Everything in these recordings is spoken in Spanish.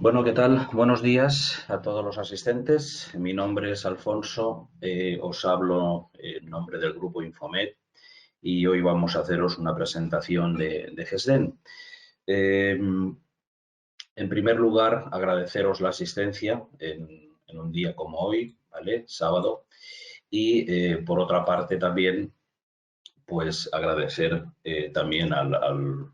Bueno, ¿qué tal? Buenos días a todos los asistentes. Mi nombre es Alfonso, os hablo en nombre del grupo Infomed y hoy vamos a haceros una presentación de GESDEN. En primer lugar, agradeceros la asistencia en un día como hoy, ¿vale? Sábado. Y por otra parte también, pues agradecer también al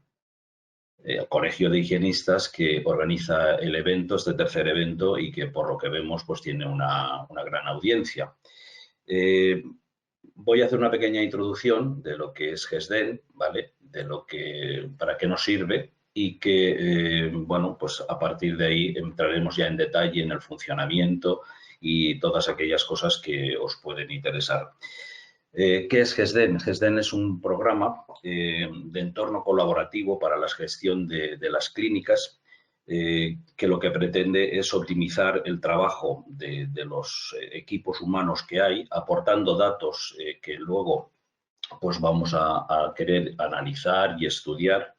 Colegio de Higienistas que organiza el evento, este tercer evento, y que por lo que vemos pues tiene una gran audiencia. Eh, Voy a hacer una pequeña introducción de lo que es GESDEN, ¿vale? De lo que, para qué nos sirve y que, bueno, pues a partir de ahí entraremos ya en detalle en el funcionamiento y todas aquellas cosas que os pueden interesar. ¿Qué es GESDEN? GESDEN es un programa de entorno colaborativo para la gestión de las clínicas que lo que pretende es optimizar el trabajo de los equipos humanos que hay, aportando datos que luego pues vamos a querer analizar y estudiar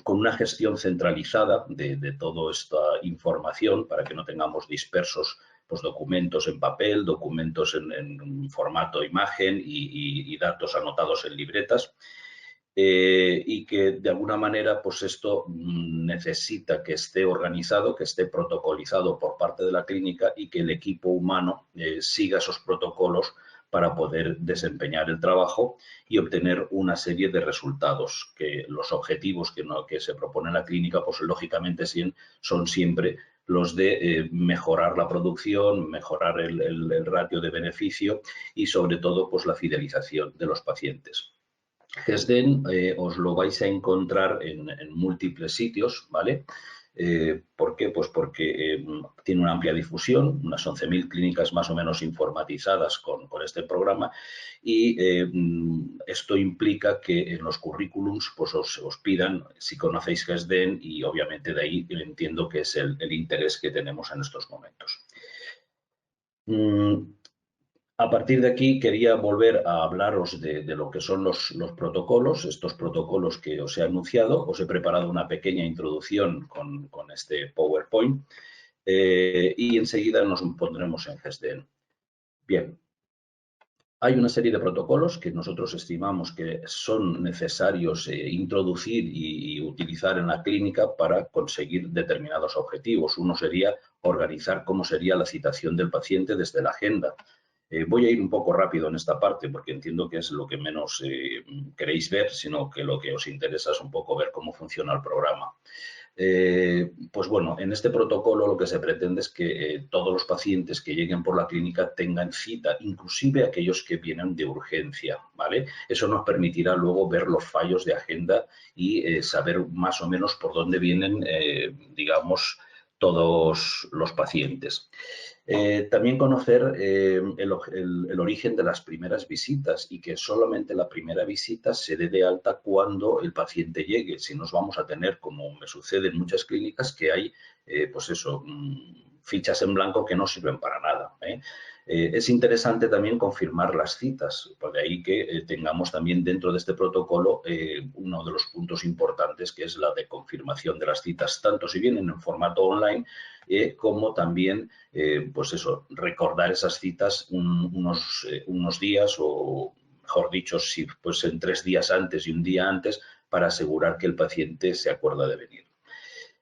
con una gestión centralizada de toda esta información para que no tengamos dispersos pues, documentos en papel, documentos en formato imagen y datos anotados en libretas. Y que de alguna manera pues esto necesita que esté organizado, que esté protocolizado por parte de la clínica y que el equipo humano siga esos protocolos para poder desempeñar el trabajo y obtener una serie de resultados, que los objetivos que se propone la clínica, pues lógicamente son siempre los de mejorar la producción, mejorar el ratio de beneficio y sobre todo pues la fidelización de los pacientes. GESDEN os lo vais a encontrar en múltiples sitios, ¿vale? ¿Por qué? Pues porque tiene una amplia difusión, unas 11.000 clínicas más o menos informatizadas con este programa y esto implica que en los currículums pues os pidan si conocéis GESDEN y obviamente de ahí entiendo que es el interés que tenemos en estos momentos. Mm, a partir de aquí quería volver a hablaros de lo que son los protocolos, estos protocolos que os he anunciado. Os he preparado una pequeña introducción con este PowerPoint y enseguida nos pondremos en GESDEN. Bien, hay una serie de protocolos que nosotros estimamos que son necesarios introducir y utilizar en la clínica para conseguir determinados objetivos. Uno sería organizar cómo sería la citación del paciente desde la agenda. Voy a ir un poco rápido en esta parte porque entiendo que es lo que menos queréis ver, sino que lo que os interesa es un poco ver cómo funciona el programa. Pues bueno, en este protocolo lo que se pretende es que todos los pacientes que lleguen por la clínica tengan cita, inclusive aquellos que vienen de urgencia, ¿vale? Eso nos permitirá luego ver los fallos de agenda y saber más o menos por dónde vienen, digamos, todos los pacientes. También conocer el origen de las primeras visitas y que solamente la primera visita se dé de alta cuando el paciente llegue. Si nos vamos a tener, como me sucede en muchas clínicas, que hay, pues eso, fichas en blanco que no sirven para nada. Es interesante también confirmar las citas, por de ahí que tengamos también dentro de este protocolo uno de los puntos importantes que es la de confirmación de las citas, tanto si vienen en formato online como también, pues eso, recordar esas citas unos días o, mejor dicho, si pues en 3 días antes y un día antes para asegurar que el paciente se acuerda de venir.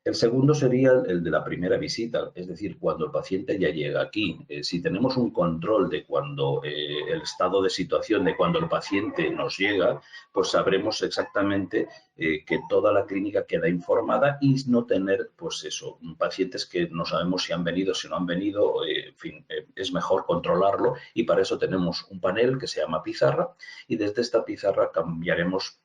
El segundo sería el de la primera visita, es decir, cuando el paciente ya llega aquí. Si tenemos un control de cuando el estado de situación de cuando el paciente nos llega, pues sabremos exactamente que toda la clínica queda informada y no tener, pues eso, pacientes que no sabemos si han venido, si no han venido, en fin, es mejor controlarlo y para eso tenemos un panel que se llama pizarra y desde esta pizarra cambiaremos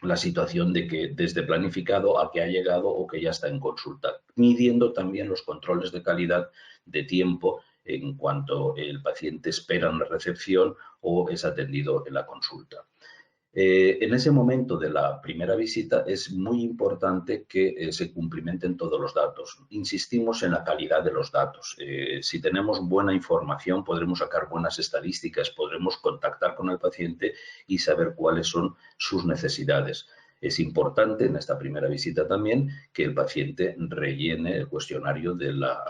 la situación de que desde planificado a que ha llegado o que ya está en consulta, midiendo también los controles de calidad de tiempo en cuanto el paciente espera en la recepción o es atendido en la consulta. En ese momento de la primera visita es muy importante que se cumplimenten todos los datos. Insistimos en la calidad de los datos. Si tenemos buena información, podremos sacar buenas estadísticas, podremos contactar con el paciente y saber cuáles son sus necesidades. Es importante en esta primera visita también que el paciente rellene el cuestionario de la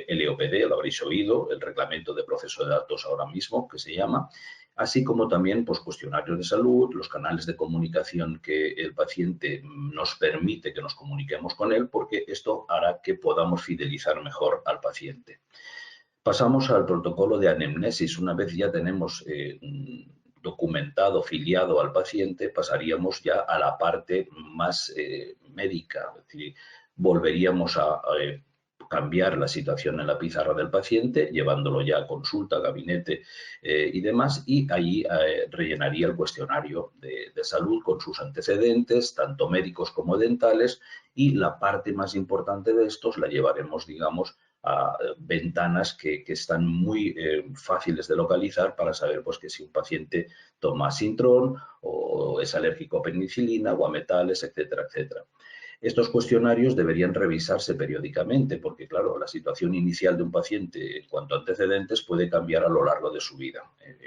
LOPD, lo habréis oído, el reglamento de proceso de datos ahora mismo, que se llama, así como también pues, cuestionarios de salud, los canales de comunicación que el paciente nos permite que nos comuniquemos con él, porque esto hará que podamos fidelizar mejor al paciente. Pasamos al protocolo de anamnesis. Una vez ya tenemos documentado, filiado al paciente, pasaríamos ya a la parte más médica, es decir, volveríamos a cambiar la situación en la pizarra del paciente, llevándolo ya a consulta, gabinete y demás, y ahí rellenaría el cuestionario de salud con sus antecedentes, tanto médicos como dentales, y la parte más importante de estos la llevaremos, digamos, a ventanas que están muy fáciles de localizar para saber pues, que si un paciente toma Sintrón o es alérgico a penicilina o a metales, etcétera, etcétera. Estos cuestionarios deberían revisarse periódicamente porque, claro, la situación inicial de un paciente en cuanto a antecedentes puede cambiar a lo largo de su vida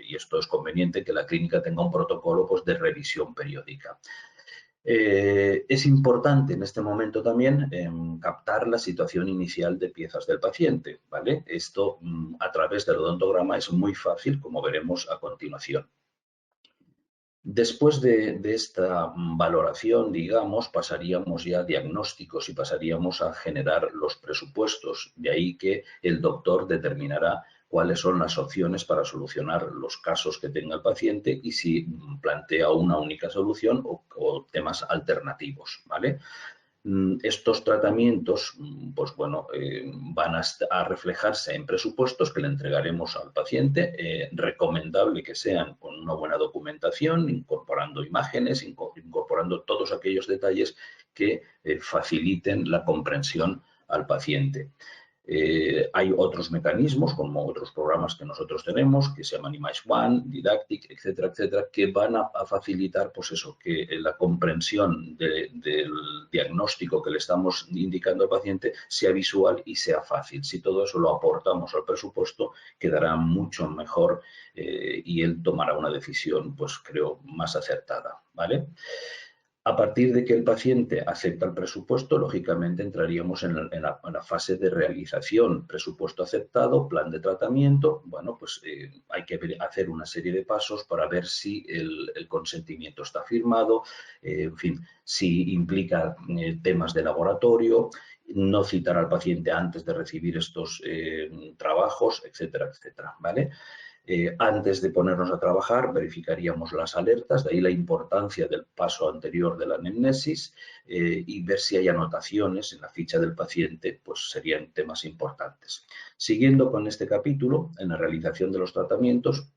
y esto es conveniente que la clínica tenga un protocolo pues, de revisión periódica. Es importante en este momento también captar la situación inicial de piezas del paciente, ¿vale? Esto a través del odontograma es muy fácil, como veremos a continuación. Después de esta valoración, digamos, pasaríamos ya a diagnósticos y pasaríamos a generar los presupuestos. De ahí que el doctor determinará cuáles son las opciones para solucionar los casos que tenga el paciente y si plantea una única solución o temas alternativos, ¿vale? Estos tratamientos, pues bueno, van a reflejarse en presupuestos que le entregaremos al paciente. Recomendable que sean con una buena documentación, incorporando imágenes, incorporando todos aquellos detalles que faciliten la comprensión al paciente. Hay otros mecanismos, como otros programas que nosotros tenemos, que se llaman ImageOne, Didactic, etcétera, etcétera, que van a facilitar, pues eso, que la comprensión del diagnóstico que le estamos indicando al paciente sea visual y sea fácil. Si todo eso lo aportamos al presupuesto, quedará mucho mejor y él tomará una decisión, pues creo, más acertada, ¿vale? A partir de que el paciente acepta el presupuesto, lógicamente entraríamos en la fase de realización. Presupuesto aceptado, plan de tratamiento. Bueno, pues hay que hacer una serie de pasos para ver si el consentimiento está firmado, en fin, si implica temas de laboratorio, no citar al paciente antes de recibir estos trabajos, etcétera, etcétera, ¿vale? Antes de ponernos a trabajar, verificaríamos las alertas, de ahí la importancia del paso anterior de la anamnesis y ver si hay anotaciones en la ficha del paciente, pues serían temas importantes. Siguiendo con este capítulo, en la realización de los tratamientos,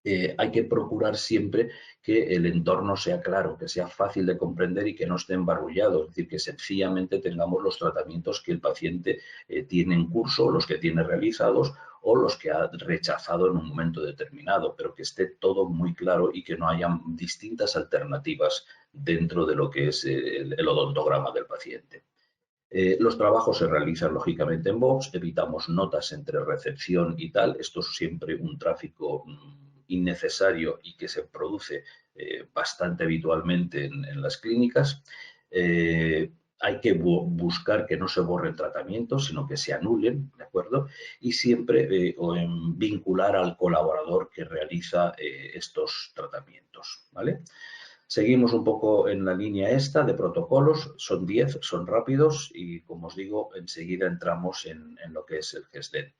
hay que procurar siempre que el entorno sea claro, que sea fácil de comprender y que no esté embarullado, es decir, que sencillamente tengamos los tratamientos que el paciente tiene en curso, los que tiene realizados o los que ha rechazado en un momento determinado, pero que esté todo muy claro y que no haya distintas alternativas dentro de lo que es el odontograma del paciente. Los trabajos se realizan lógicamente en Box, evitamos notas entre recepción y tal, esto es siempre un tráfico innecesario y que se produce bastante habitualmente en las clínicas. Hay que buscar que no se borren tratamientos, sino que se anulen, ¿de acuerdo? Y siempre vincular al colaborador que realiza estos tratamientos, ¿vale? Seguimos un poco en la línea esta de protocolos, son 10, son rápidos y, como os digo, enseguida entramos en lo que es el GESDEN.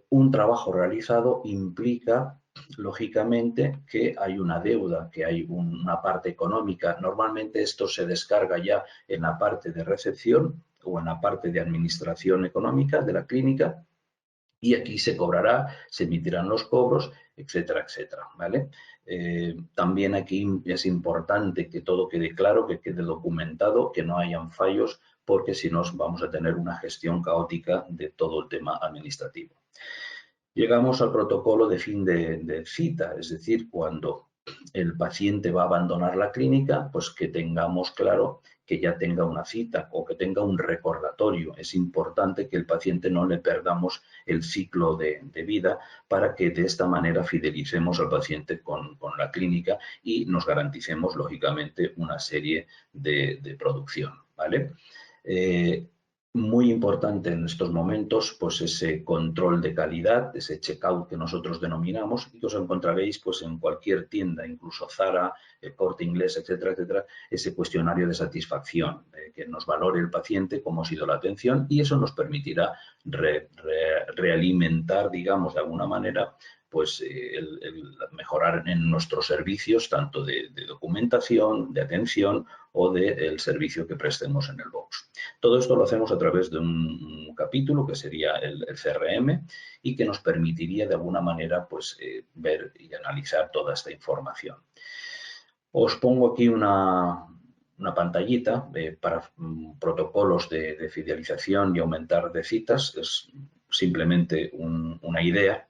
Un trabajo realizado implica, lógicamente, que hay una deuda, que hay una parte económica. Normalmente esto se descarga ya en la parte de recepción o en la parte de administración económica de la clínica y aquí se cobrará, se emitirán los cobros, etcétera, etcétera, ¿vale? También aquí es importante que todo quede claro, que quede documentado, que no hayan fallos, porque si no vamos a tener una gestión caótica de todo el tema administrativo. Llegamos al protocolo de fin de cita, es decir, cuando el paciente va a abandonar la clínica, pues que tengamos claro que ya tenga una cita o que tenga un recordatorio. Es importante que el paciente no le perdamos el ciclo de vida para que de esta manera fidelicemos al paciente con la clínica y nos garanticemos, lógicamente, una serie de producción, ¿vale? Muy importante en estos momentos, pues ese control de calidad, ese checkout que nosotros denominamos y que os encontraréis pues en cualquier tienda, incluso Zara, el Corte Inglés, etcétera, etcétera, ese cuestionario de satisfacción, que nos valore el paciente, cómo ha sido la atención y eso nos permitirá realimentar, digamos, de alguna manera, pues el mejorar en nuestros servicios, tanto de documentación, de atención o del servicio que prestemos en el box. Todo esto lo hacemos a través de un capítulo que sería el CRM y que nos permitiría de alguna manera pues, ver y analizar toda esta información. Os pongo aquí una pantallita para protocolos de fidelización y aumentar de citas. Es simplemente una idea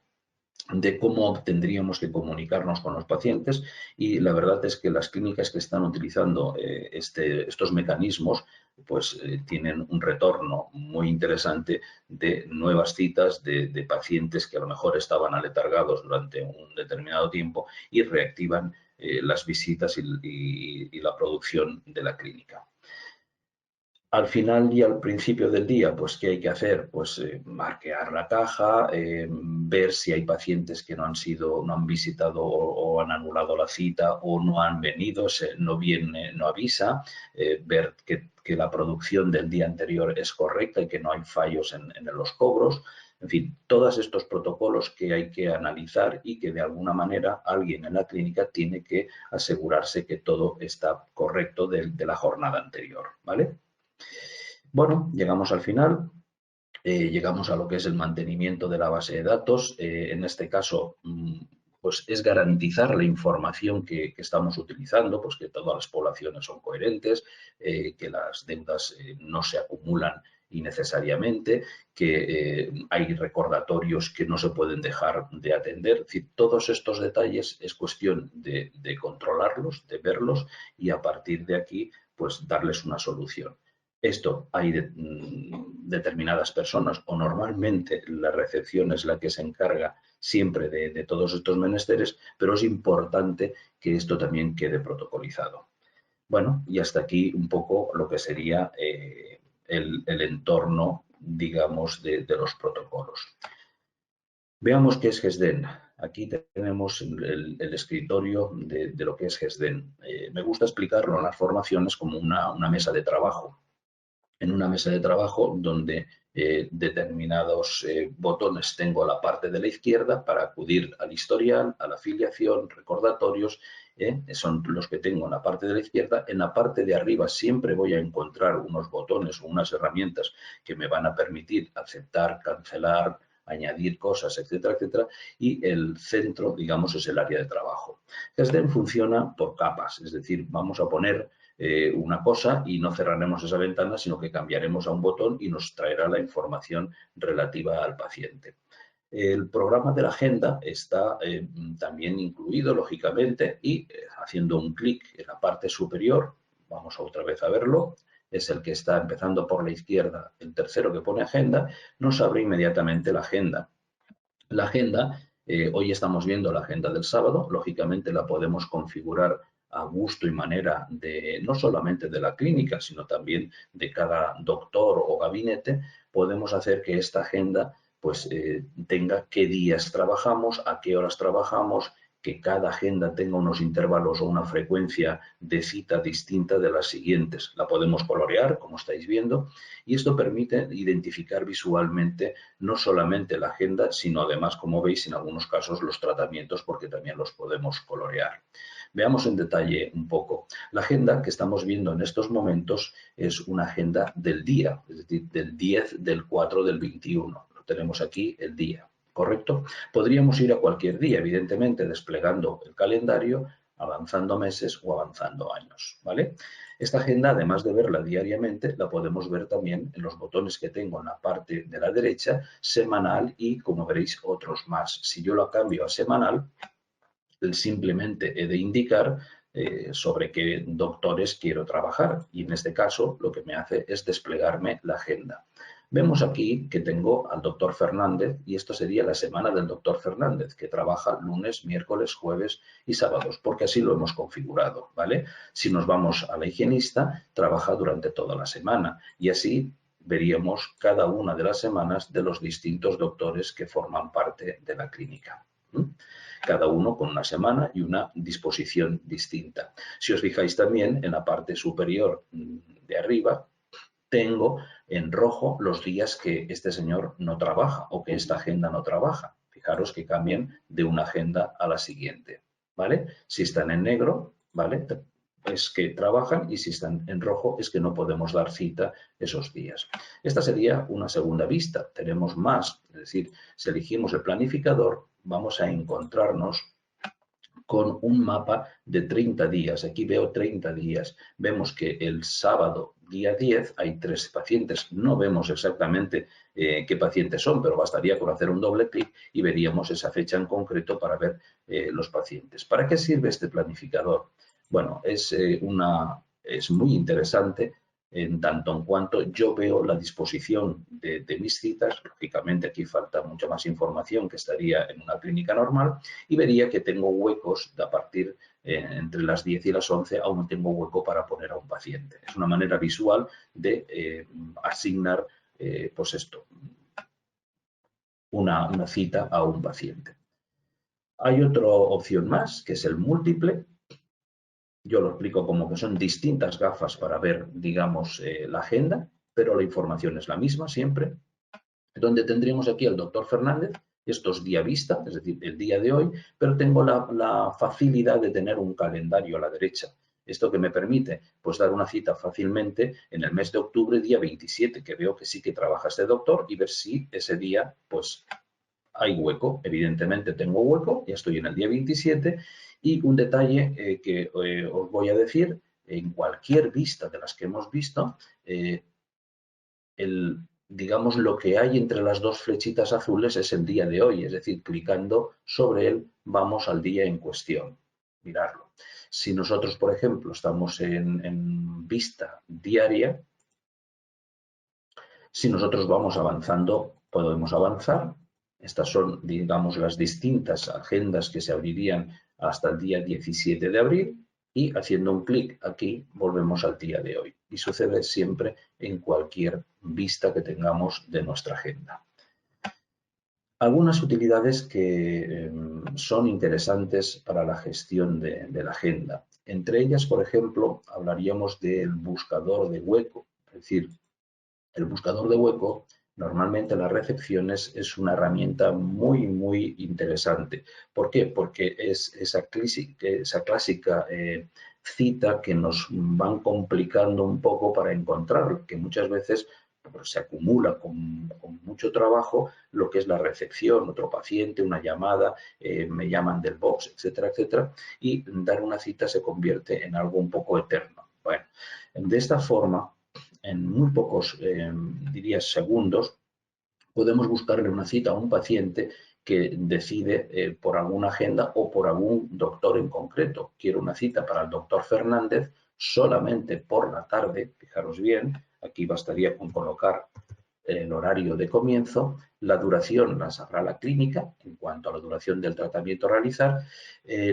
de cómo tendríamos que comunicarnos con los pacientes y la verdad es que las clínicas que están utilizando estos mecanismos pues tienen un retorno muy interesante de nuevas citas de pacientes que a lo mejor estaban aletargados durante un determinado tiempo y reactivan las visitas y la producción de la clínica. Al final y al principio del día, pues, ¿qué hay que hacer? Pues marquear la caja, ver si hay pacientes que no han visitado o han anulado la cita o no han venido, no viene, no avisa, ver que la producción del día anterior es correcta y que no hay fallos en los cobros. En fin, todos estos protocolos que hay que analizar y que de alguna manera alguien en la clínica tiene que asegurarse que todo está correcto de la jornada anterior, ¿vale? Bueno, llegamos al final, llegamos a lo que es el mantenimiento de la base de datos. En este caso, pues es garantizar la información que estamos utilizando, pues que todas las poblaciones son coherentes, que las deudas no se acumulan innecesariamente, que hay recordatorios que no se pueden dejar de atender. Es decir, todos estos detalles es cuestión de controlarlos, de verlos y a partir de aquí, pues darles una solución. Esto hay determinadas personas o normalmente la recepción es la que se encarga siempre de todos estos menesteres, pero es importante que esto también quede protocolizado. Bueno, y hasta aquí un poco lo que sería el entorno, digamos, de los protocolos. Veamos qué es GESDEN. Aquí tenemos el escritorio de lo que es GESDEN. Me gusta explicarlo en las formaciones como una mesa de trabajo. En una mesa de trabajo donde determinados botones tengo a la parte de la izquierda para acudir al historial, a la afiliación, recordatorios, son los que tengo en la parte de la izquierda. En la parte de arriba siempre voy a encontrar unos botones o unas herramientas que me van a permitir aceptar, cancelar, añadir cosas, etcétera, etcétera, y el centro, digamos, es el área de trabajo. GESDEN funciona por capas, es decir, vamos a poner una cosa y no cerraremos esa ventana, sino que cambiaremos a un botón y nos traerá la información relativa al paciente. El programa de la agenda está también incluido, lógicamente, y haciendo un clic en la parte superior, vamos otra vez a verlo, es el que está empezando por la izquierda, el tercero que pone agenda, nos abre inmediatamente la agenda. La agenda, hoy estamos viendo la agenda del sábado, lógicamente la podemos configurar a gusto y manera de no solamente de la clínica, sino también de cada doctor o gabinete. Podemos hacer que esta agenda pues tenga qué días trabajamos, a qué horas trabajamos, que cada agenda tenga unos intervalos o una frecuencia de cita distinta de las siguientes. La podemos colorear, como estáis viendo, y esto permite identificar visualmente no solamente la agenda, sino además, como veis, en algunos casos los tratamientos, porque también los podemos colorear. Veamos en detalle un poco. La agenda que estamos viendo en estos momentos es una agenda del día, es decir, del 10 del 4 del 21. Lo tenemos aquí el día, ¿correcto? Podríamos ir a cualquier día, evidentemente, desplegando el calendario, avanzando meses o avanzando años, ¿vale? Esta agenda, además de verla diariamente, la podemos ver también en los botones que tengo en la parte de la derecha, semanal y, como veréis, otros más. Si yo la cambio a semanal, simplemente he de indicar sobre qué doctores quiero trabajar y en este caso lo que me hace es desplegarme la agenda. Vemos aquí que tengo al doctor Fernández y esto sería la semana del doctor Fernández, que trabaja lunes, miércoles, jueves y sábados, porque así lo hemos configurado, ¿vale? Si nos vamos a la higienista, trabaja durante toda la semana y así veríamos cada una de las semanas de los distintos doctores que forman parte de la clínica. Cada uno con una semana y una disposición distinta. Si os fijáis también en la parte superior de arriba, tengo en rojo los días que este señor no trabaja o que esta agenda no trabaja. Fijaros que cambian de una agenda a la siguiente, ¿vale? Si están en negro, ¿vale? Es que trabajan y si están en rojo es que no podemos dar cita esos días. Esta sería una segunda vista. Tenemos más, es decir, si elegimos el planificador, vamos a encontrarnos con un mapa de 30 días. Aquí veo 30 días. Vemos que el sábado, día 10, hay 3 pacientes. No vemos exactamente qué pacientes son, pero bastaría con hacer un doble clic y veríamos esa fecha en concreto para ver los pacientes. ¿Para qué sirve este planificador? Bueno, es muy interesante en tanto en cuanto yo veo la disposición de mis citas. Lógicamente aquí falta mucha más información que estaría en una clínica normal y vería que tengo huecos a partir entre las 10 y las 11, aún tengo hueco para poner a un paciente. Es una manera visual de asignar, pues esto, una cita a un paciente. Hay otra opción más, que es el múltiple. Yo lo explico como que son distintas gafas para ver, digamos, la agenda, pero la información es la misma siempre. Donde tendríamos aquí al doctor Fernández, esto es día vista, es decir, el día de hoy, pero tengo la facilidad de tener un calendario a la derecha. ¿Esto que me permite? Pues dar una cita fácilmente en el mes de octubre, día 27, que veo que sí que trabaja este doctor y ver si ese día, pues, hay hueco. Evidentemente tengo hueco, ya estoy en el día 27 y un detalle que os voy a decir, en cualquier vista de las que hemos visto, digamos, lo que hay entre las dos flechitas azules es el día de hoy, es decir, clicando sobre él vamos al día en cuestión, mirarlo. Si nosotros, por ejemplo, estamos en vista diaria, si nosotros vamos avanzando, podemos avanzar. Estas son, digamos, las distintas agendas que se abrirían hasta el día 17 de abril y haciendo un clic aquí volvemos al día de hoy. Y sucede siempre en cualquier vista que tengamos de nuestra agenda. Algunas utilidades que son interesantes para la gestión de la agenda. Entre ellas, por ejemplo, hablaríamos del buscador de hueco, es decir, el buscador de hueco, normalmente en las recepciones, es una herramienta muy, muy interesante. ¿Por qué? Porque es esa clásica cita que nos van complicando un poco para encontrar, que muchas veces se acumula con mucho trabajo lo que es la recepción, otro paciente, una llamada, me llaman del box, etcétera, etcétera, y dar una cita se convierte en algo un poco eterno. Bueno, de esta forma, en muy pocos, diría, segundos, podemos buscarle una cita a un paciente que decide por alguna agenda o por algún doctor en concreto. Quiero una cita para el doctor Fernández solamente por la tarde, fijaros bien, aquí bastaría con colocar el horario de comienzo, la duración la sabrá la clínica en cuanto a la duración del tratamiento a realizar,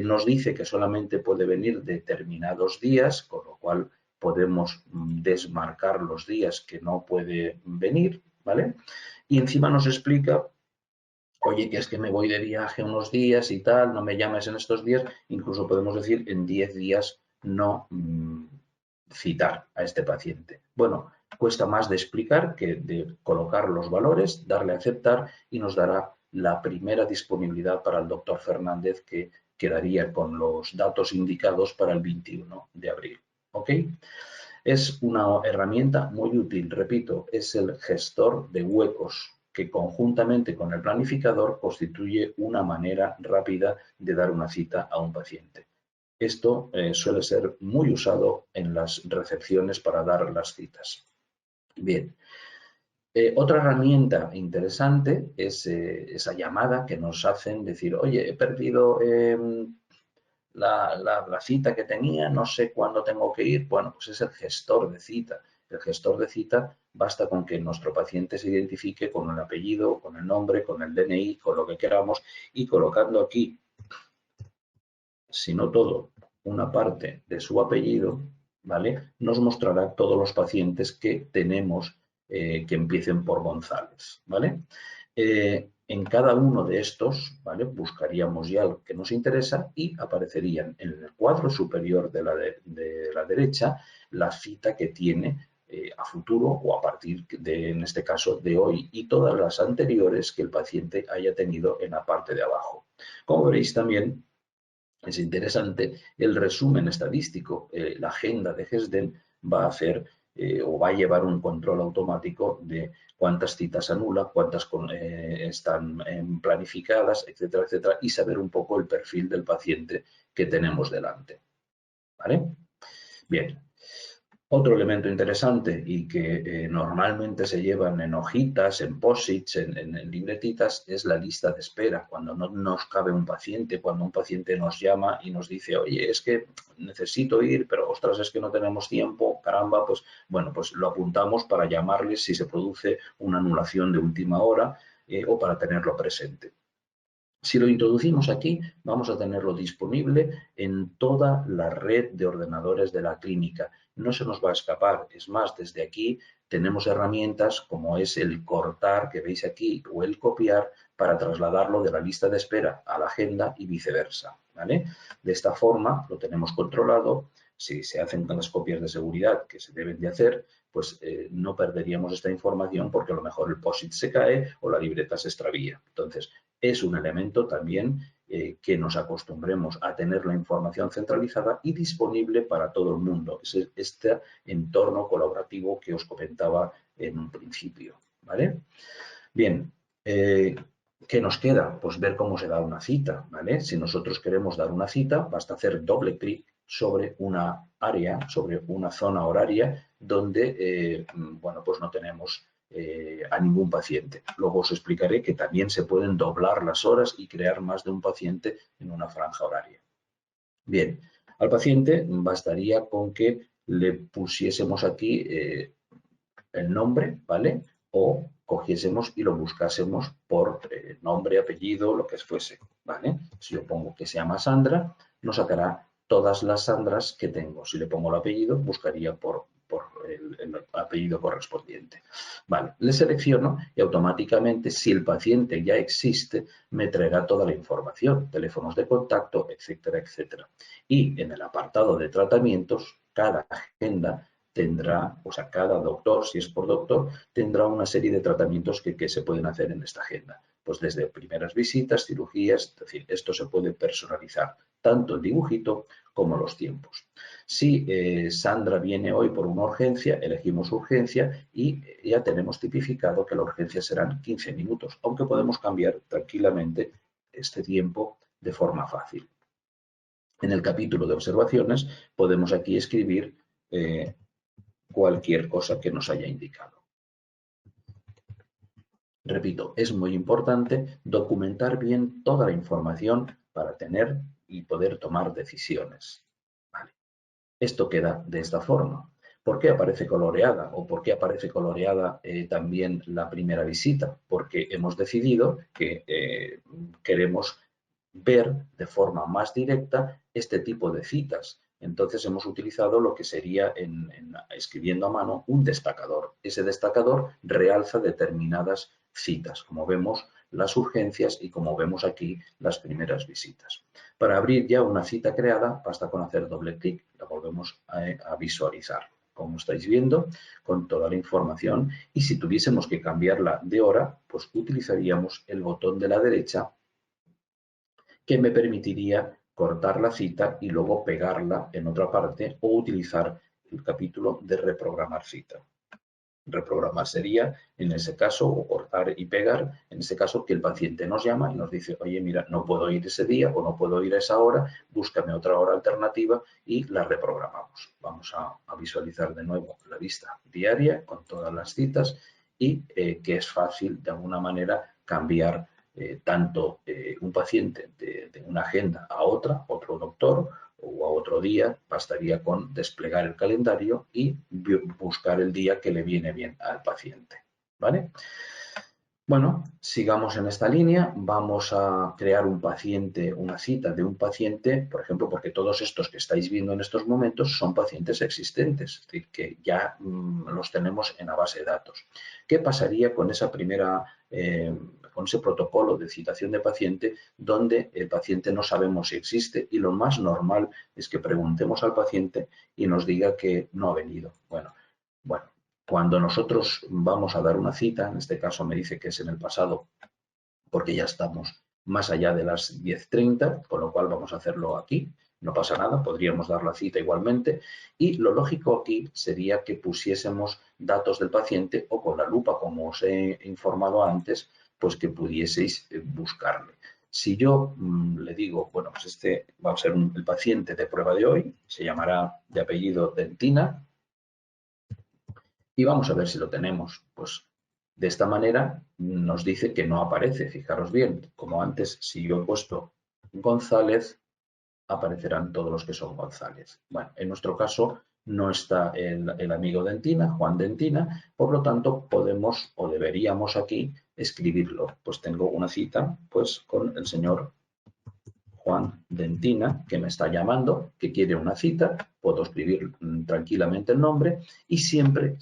nos dice que solamente puede venir determinados días, con lo cual podemos desmarcar los días que no puede venir, ¿vale? Y encima nos explica, oye, que es que me voy de viaje unos días y tal, no me llames en estos días, incluso podemos decir en 10 días no citar a este paciente. Bueno, cuesta más de explicar que de colocar los valores, darle a aceptar y nos dará la primera disponibilidad para el doctor Fernández que quedaría con los datos indicados para el 21 de abril. ¿Ok? Es una herramienta muy útil, repito, es el gestor de huecos que conjuntamente con el planificador constituye una manera rápida de dar una cita a un paciente. Esto suele ser muy usado en las recepciones para dar las citas. Bien, otra herramienta interesante es esa llamada que nos hacen decir, oye, he perdido la cita que tenía, no sé cuándo tengo que ir. Bueno, pues es el gestor de cita. El gestor de cita basta con que nuestro paciente se identifique con el apellido, con el nombre, con el DNI, con lo que queramos y colocando aquí, si no todo, una parte de su apellido, ¿vale? Nos mostrará todos los pacientes que tenemos que empiecen por González, ¿vale? En cada uno de estos, ¿vale? Buscaríamos ya lo que nos interesa y aparecerían en el cuadro superior de la derecha la cita que tiene a futuro o a partir de, en este caso, de hoy y todas las anteriores que el paciente haya tenido en la parte de abajo. Como veréis también, es interesante el resumen estadístico. La agenda de GESDEN va a hacer o va a llevar un control automático de cuántas citas anula, cuántas están planificadas, etcétera, etcétera, y saber un poco el perfil del paciente que tenemos delante. ¿Vale? Bien. Otro elemento interesante y que normalmente se llevan en hojitas, en posits, en libretitas, es la lista de espera. Cuando no nos cabe un paciente, cuando un paciente nos llama y nos dice, oye, es que necesito ir, pero ostras, es que no tenemos tiempo, caramba, pues bueno, pues lo apuntamos para llamarles si se produce una anulación de última hora o para tenerlo presente. Si lo introducimos aquí, vamos a tenerlo disponible en toda la red de ordenadores de la clínica. No se nos va a escapar. Es más, desde aquí tenemos herramientas como es el cortar, que veis aquí, o el copiar para trasladarlo de la lista de espera a la agenda y viceversa, ¿vale? De esta forma lo tenemos controlado. Si se hacen las copias de seguridad que se deben de hacer, pues no perderíamos esta información porque a lo mejor el POSIT se cae o la libreta se extravía. Entonces, es un elemento también que nos acostumbremos a tener la información centralizada y disponible para todo el mundo. Es este entorno colaborativo que os comentaba en un principio, ¿vale? Bien, ¿qué nos queda? Pues ver cómo se da una cita, ¿vale? Si nosotros queremos dar una cita, basta hacer doble clic sobre una área, sobre una zona horaria donde, bueno, pues no tenemos a ningún paciente. Luego os explicaré que también se pueden doblar las horas y crear más de un paciente en una franja horaria. Bien, al paciente bastaría con que le pusiésemos aquí el nombre, ¿vale? O cogiésemos y lo buscásemos por nombre, apellido, lo que fuese, ¿vale? Si yo pongo que se llama Sandra, nos sacará todas las Sandras que tengo. Si le pongo el apellido, buscaría por el apellido correspondiente. Vale, le selecciono y automáticamente, si el paciente ya existe, me traerá toda la información, teléfonos de contacto, etcétera, etcétera. Y en el apartado de tratamientos, cada agenda tendrá, o sea, cada doctor, si es por doctor, tendrá una serie de tratamientos que se pueden hacer en esta agenda. Pues desde primeras visitas, cirugías, es decir, esto se puede personalizar, tanto el dibujito como los tiempos. Si Sandra viene hoy por una urgencia, elegimos urgencia y ya tenemos tipificado que la urgencia serán 15 minutos, aunque podemos cambiar tranquilamente este tiempo de forma fácil. En el capítulo de observaciones podemos aquí escribir cualquier cosa que nos haya indicado. Repito, es muy importante documentar bien toda la información para tener y poder tomar decisiones. Vale. Esto queda de esta forma. ¿Por qué aparece coloreada? ¿O por qué aparece coloreada también la primera visita? Porque hemos decidido que queremos ver de forma más directa este tipo de citas. Entonces hemos utilizado lo que sería, escribiendo a mano, un destacador. Ese destacador realza determinadas citas, como vemos las urgencias y como vemos aquí las primeras visitas. Para abrir ya una cita creada basta con hacer doble clic, la volvemos a visualizar, como estáis viendo, con toda la información, y si tuviésemos que cambiarla de hora, pues utilizaríamos el botón de la derecha que me permitiría cortar la cita y luego pegarla en otra parte o utilizar el capítulo de reprogramar cita. Reprogramar sería, en ese caso, o cortar y pegar, en ese caso que el paciente nos llama y nos dice, oye, mira, no puedo ir ese día o no puedo ir a esa hora, búscame otra hora alternativa y la reprogramamos. Vamos a visualizar de nuevo la lista diaria con todas las citas y que es fácil, de alguna manera, cambiar tanto un paciente de una agenda a otra, otro doctor o a otro día, bastaría con desplegar el calendario y buscar el día que le viene bien al paciente, ¿vale? Bueno, sigamos en esta línea. Vamos a crear un paciente, una cita de un paciente, por ejemplo, porque todos estos que estáis viendo en estos momentos son pacientes existentes, es decir, que ya los tenemos en la base de datos. ¿Qué pasaría con esa primera, con ese protocolo de citación de paciente donde el paciente no sabemos si existe y lo más normal es que preguntemos al paciente y nos diga que no ha venido? Bueno. Cuando nosotros vamos a dar una cita, en este caso me dice que es en el pasado, porque ya estamos más allá de las 10:30, con lo cual vamos a hacerlo aquí, no pasa nada, podríamos dar la cita igualmente, y lo lógico aquí sería que pusiésemos datos del paciente o con la lupa, como os he informado antes, pues que pudieseis buscarle. Si yo le digo, bueno, pues este va a ser el paciente de prueba de hoy, se llamará de apellido Dentina, y vamos a ver si lo tenemos. Pues de esta manera nos dice que no aparece. Fijaros bien, como antes, si yo he puesto González, aparecerán todos los que son González. Bueno, en nuestro caso no está el amigo Dentina, Juan Dentina, por lo tanto podemos o deberíamos aquí escribirlo. Pues tengo una cita pues con el señor Juan Dentina, que me está llamando, que quiere una cita, puedo escribir tranquilamente el nombre y siempre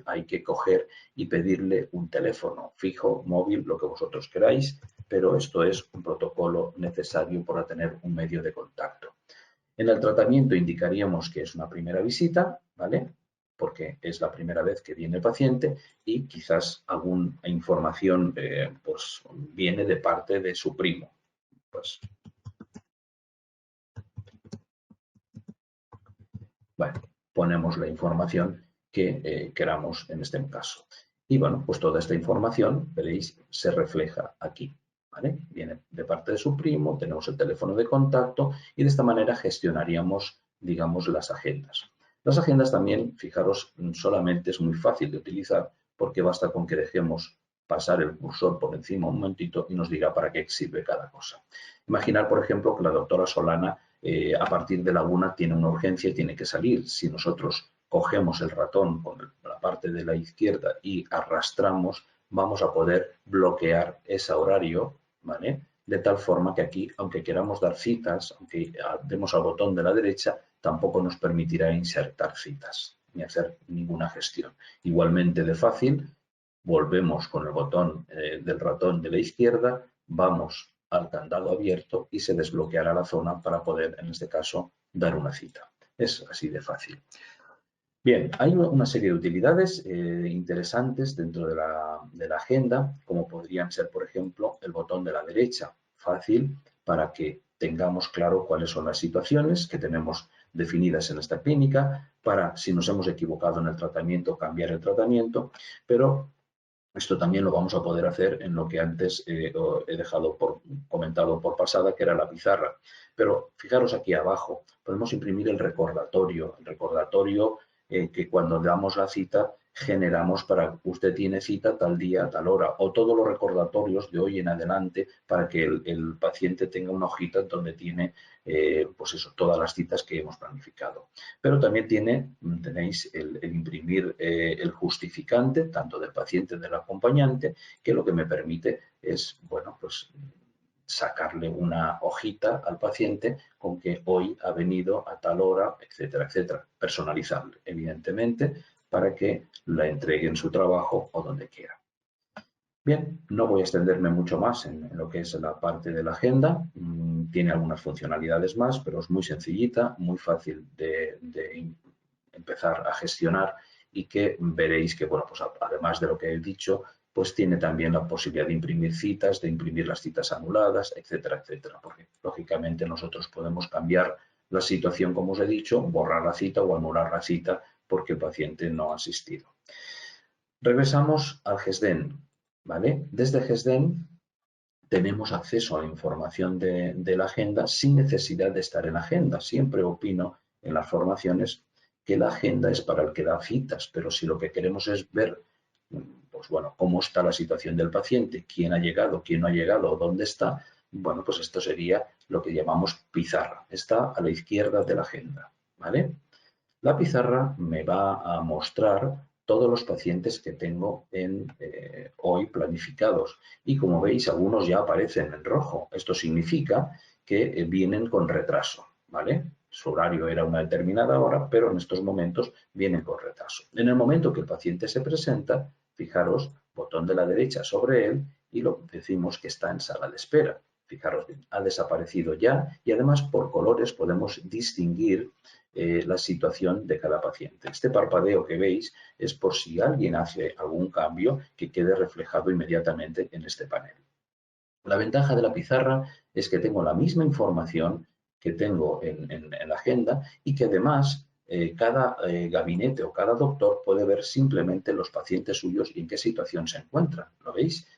hay que coger y pedirle un teléfono fijo, móvil, lo que vosotros queráis, pero esto es un protocolo necesario para tener un medio de contacto. En el tratamiento indicaríamos que es una primera visita, ¿vale? Porque es la primera vez que viene el paciente y quizás alguna información pues viene de parte de su primo. Pues bueno, ponemos la información que queramos en este caso. Y bueno, pues toda esta información, veréis, se refleja aquí, ¿vale? Viene de parte de su primo, tenemos el teléfono de contacto y de esta manera gestionaríamos, digamos, las agendas. Las agendas también, fijaros, solamente es muy fácil de utilizar porque basta con que dejemos pasar el cursor por encima un momentito y nos dirá para qué sirve cada cosa. Imaginar, por ejemplo, que la doctora Solana a partir de la 1 tiene una urgencia y tiene que salir. Si nosotros cogemos el ratón con la parte de la izquierda y arrastramos, vamos a poder bloquear ese horario, ¿vale? De tal forma que aquí, aunque queramos dar citas, aunque demos al botón de la derecha, tampoco nos permitirá insertar citas ni hacer ninguna gestión. Igualmente de fácil, volvemos con el botón del ratón de la izquierda, vamos al candado abierto y se desbloqueará la zona para poder, en este caso, dar una cita. Es así de fácil. Bien, hay una serie de utilidades interesantes dentro de la agenda, como podrían ser, por ejemplo, el botón de la derecha, fácil para que tengamos claro cuáles son las situaciones que tenemos definidas en esta clínica, para, si nos hemos equivocado en el tratamiento, cambiar el tratamiento, pero esto también lo vamos a poder hacer en lo que antes he dejado comentado por pasada, que era la pizarra. Pero fijaros aquí abajo, podemos imprimir el recordatorio que cuando damos la cita generamos para usted tiene cita tal día, tal hora, o todos los recordatorios de hoy en adelante para que el paciente tenga una hojita donde tiene pues eso, todas las citas que hemos planificado. Pero también tenéis el imprimir el justificante, tanto del paciente como del acompañante, que lo que me permite es, bueno, pues sacarle una hojita al paciente con que hoy ha venido a tal hora, etcétera, etcétera. Personalizable, evidentemente, para que la entregue en su trabajo o donde quiera. Bien, no voy a extenderme mucho más en lo que es la parte de la agenda. Tiene algunas funcionalidades más, pero es muy sencillita, muy fácil de empezar a gestionar y que veréis que, bueno, pues además de lo que he dicho, pues tiene también la posibilidad de imprimir citas, de imprimir las citas anuladas, etcétera, etcétera, porque lógicamente nosotros podemos cambiar la situación, como os he dicho, borrar la cita o anular la cita porque el paciente no ha asistido. Regresamos al GESDEN, ¿vale? Desde GESDEN tenemos acceso a la información de la agenda sin necesidad de estar en la agenda. Siempre opino en las formaciones que la agenda es para el que da citas, pero si lo que queremos es ver pues bueno, cómo está la situación del paciente, quién ha llegado, quién no ha llegado, dónde está. Bueno, pues esto sería lo que llamamos pizarra. Está a la izquierda de la agenda, ¿vale? La pizarra me va a mostrar todos los pacientes que tengo hoy planificados y como veis algunos ya aparecen en rojo. Esto significa que vienen con retraso, ¿vale? Su horario era una determinada hora, pero en estos momentos vienen con retraso. En el momento que el paciente se presenta, fijaros, botón de la derecha sobre él y lo decimos que está en sala de espera. Fijaros bien, ha desaparecido ya y además por colores podemos distinguir la situación de cada paciente. Este parpadeo que veis es por si alguien hace algún cambio que quede reflejado inmediatamente en este panel. La ventaja de la pizarra es que tengo la misma información que tengo en la agenda y que además cada gabinete o cada doctor puede ver simplemente los pacientes suyos y en qué situación se encuentran. ¿Lo veis?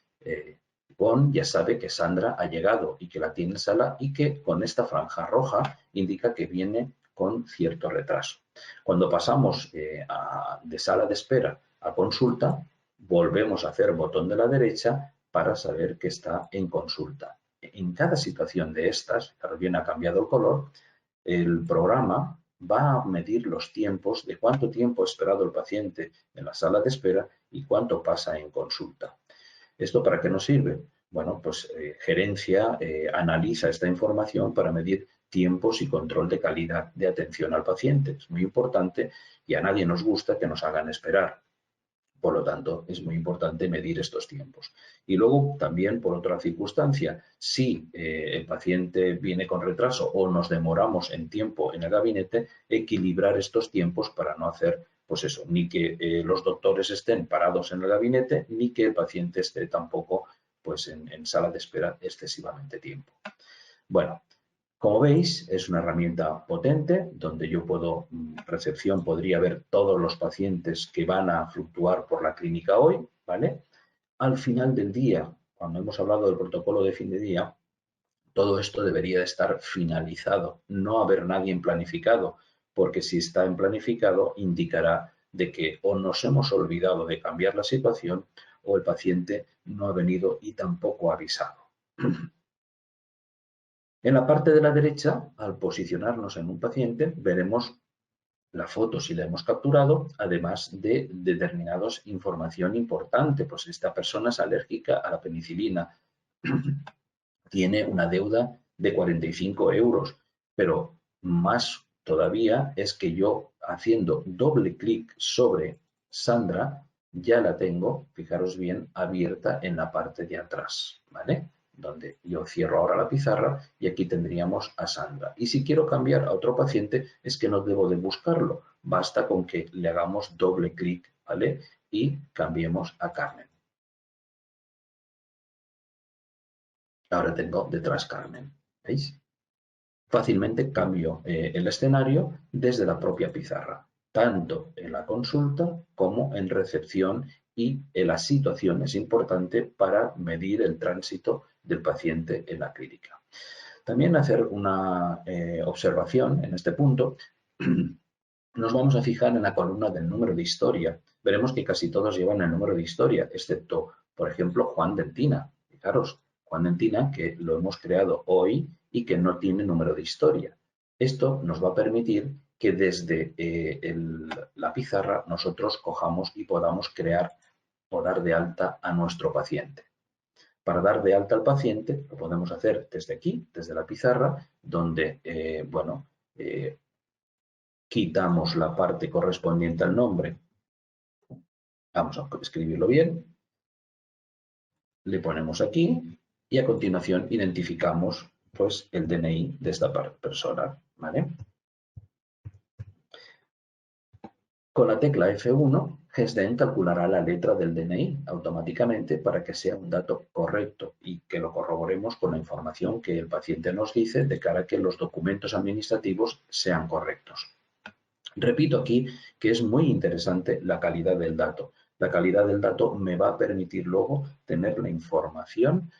Gon ya sabe que Sandra ha llegado y que la tiene en sala y que con esta franja roja indica que viene con cierto retraso. Cuando pasamos de sala de espera a consulta, volvemos a hacer botón de la derecha para saber que está en consulta. En cada situación de estas, claro, bien ha cambiado el color, el programa va a medir los tiempos de cuánto tiempo ha esperado el paciente en la sala de espera y cuánto pasa en consulta. ¿Esto para qué nos sirve? Bueno, pues gerencia analiza esta información para medir tiempos y control de calidad de atención al paciente. Es muy importante y a nadie nos gusta que nos hagan esperar. Por lo tanto, es muy importante medir estos tiempos. Y luego, también por otra circunstancia, si el paciente viene con retraso o nos demoramos en tiempo en el gabinete, equilibrar estos tiempos para no hacer, pues eso, ni que los doctores estén parados en el gabinete, ni que el paciente esté tampoco pues en sala de espera excesivamente tiempo. Bueno, como veis, es una herramienta potente donde yo puedo, recepción, podría ver todos los pacientes que van a fluctuar por la clínica hoy, ¿vale? Al final del día, cuando hemos hablado del protocolo de fin de día, todo esto debería de estar finalizado, no haber nadie en planificado, porque si está en planificado indicará de que o nos hemos olvidado de cambiar la situación o el paciente no ha venido y tampoco ha avisado. En la parte de la derecha, al posicionarnos en un paciente, veremos la foto si la hemos capturado, además de determinados información importante, pues esta persona es alérgica a la penicilina, tiene una deuda de 45 euros, pero más todavía es que yo haciendo doble clic sobre Sandra, ya la tengo, fijaros bien, abierta en la parte de atrás, ¿vale? Donde yo cierro ahora la pizarra y aquí tendríamos a Sandra. Y si quiero cambiar a otro paciente, es que no debo de buscarlo, basta con que le hagamos doble clic, ¿vale? Y cambiemos a Carmen. Ahora tengo detrás Carmen, ¿veis? Fácilmente cambio el escenario desde la propia pizarra, tanto en la consulta como en recepción y en la situación es importante para medir el tránsito del paciente en la clínica. También hacer una observación en este punto. Nos vamos a fijar en la columna del número de historia. Veremos que casi todos llevan el número de historia, excepto, por ejemplo, Juan Dentina. Fijaros, Juan Dentina, que lo hemos creado hoy y que no tiene número de historia. Esto nos va a permitir que desde la pizarra nosotros cojamos y podamos crear o dar de alta a nuestro paciente. Para dar de alta al paciente lo podemos hacer desde aquí, desde la pizarra, donde, quitamos la parte correspondiente al nombre. Vamos a escribirlo bien. Le ponemos aquí y a continuación identificamos pues el DNI de esta persona, ¿vale? Con la tecla F1, GESDEN calculará la letra del DNI automáticamente para que sea un dato correcto y que lo corroboremos con la información que el paciente nos dice de cara a que los documentos administrativos sean correctos. Repito aquí que es muy interesante la calidad del dato. La calidad del dato me va a permitir luego tener la información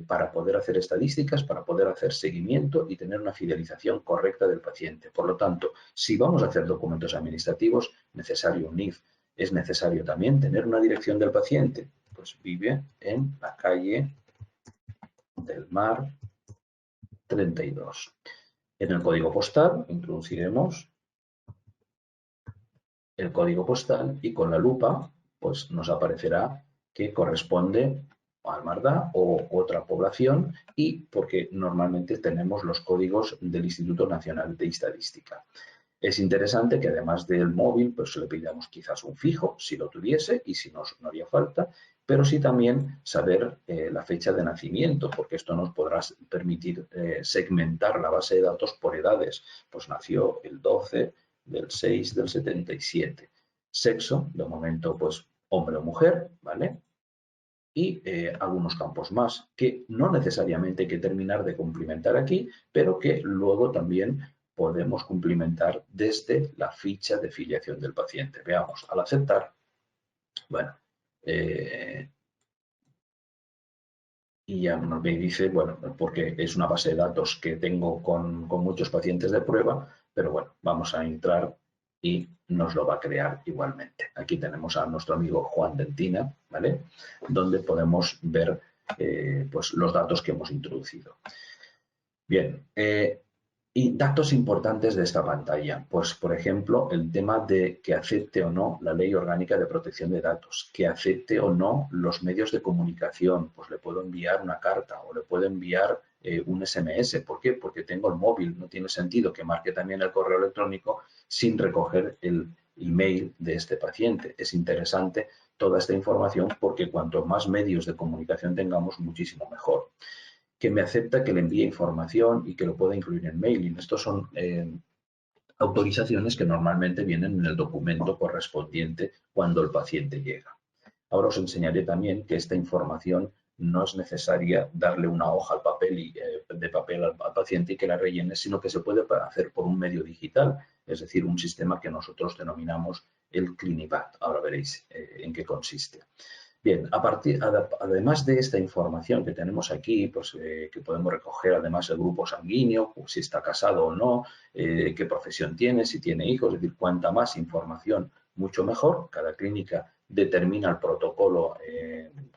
para poder hacer estadísticas, para poder hacer seguimiento y tener una fidelización correcta del paciente. Por lo tanto, si vamos a hacer documentos administrativos, necesario un NIF. Es necesario también tener una dirección del paciente. Pues vive en la calle del Mar 32. En el código postal introduciremos el código postal y con la lupa pues nos aparecerá que corresponde al Mardá o otra población y porque normalmente tenemos los códigos del Instituto Nacional de Estadística. Es interesante que además del móvil pues le pidamos quizás un fijo si lo tuviese y si no, no haría falta, pero sí también saber la fecha de nacimiento, porque esto nos podrá permitir segmentar la base de datos por edades. Pues nació el 12 del 6 del 77. Sexo, de momento, pues hombre o mujer, ¿vale? Y algunos campos más que no necesariamente hay que terminar de cumplimentar aquí, pero que luego también podemos cumplimentar desde la ficha de filiación del paciente. Veamos, al aceptar, bueno, y ya me dice, bueno, porque es una base de datos que tengo con muchos pacientes de prueba, pero bueno, vamos a entrar y nos lo va a crear igualmente. Aquí tenemos a nuestro amigo Juan Dentina, ¿vale? Donde podemos ver pues los datos que hemos introducido. Bien, y datos importantes de esta pantalla, pues por ejemplo el tema de que acepte o no la Ley Orgánica de Protección de Datos, que acepte o no los medios de comunicación, pues le puedo enviar una carta o le puedo enviar un SMS. ¿Por qué? Porque tengo el móvil, no tiene sentido que marque también el correo electrónico sin recoger el email de este paciente. Es interesante toda esta información porque cuanto más medios de comunicación tengamos, muchísimo mejor. Que me acepta que le envíe información y que lo pueda incluir en mailing. Estos son autorizaciones que normalmente vienen en el documento correspondiente cuando el paciente llega. Ahora os enseñaré también que esta información no es necesaria darle una hoja al papel de papel al paciente y que la rellene, sino que se puede hacer por un medio digital, es decir, un sistema que nosotros denominamos el Clinipat. Ahora veréis en qué consiste. Bien, además de esta información que tenemos aquí, pues que podemos recoger además el grupo sanguíneo, si está casado o no, qué profesión tiene, si tiene hijos, es decir, cuanta más información, mucho mejor. Cada clínica determina el protocolo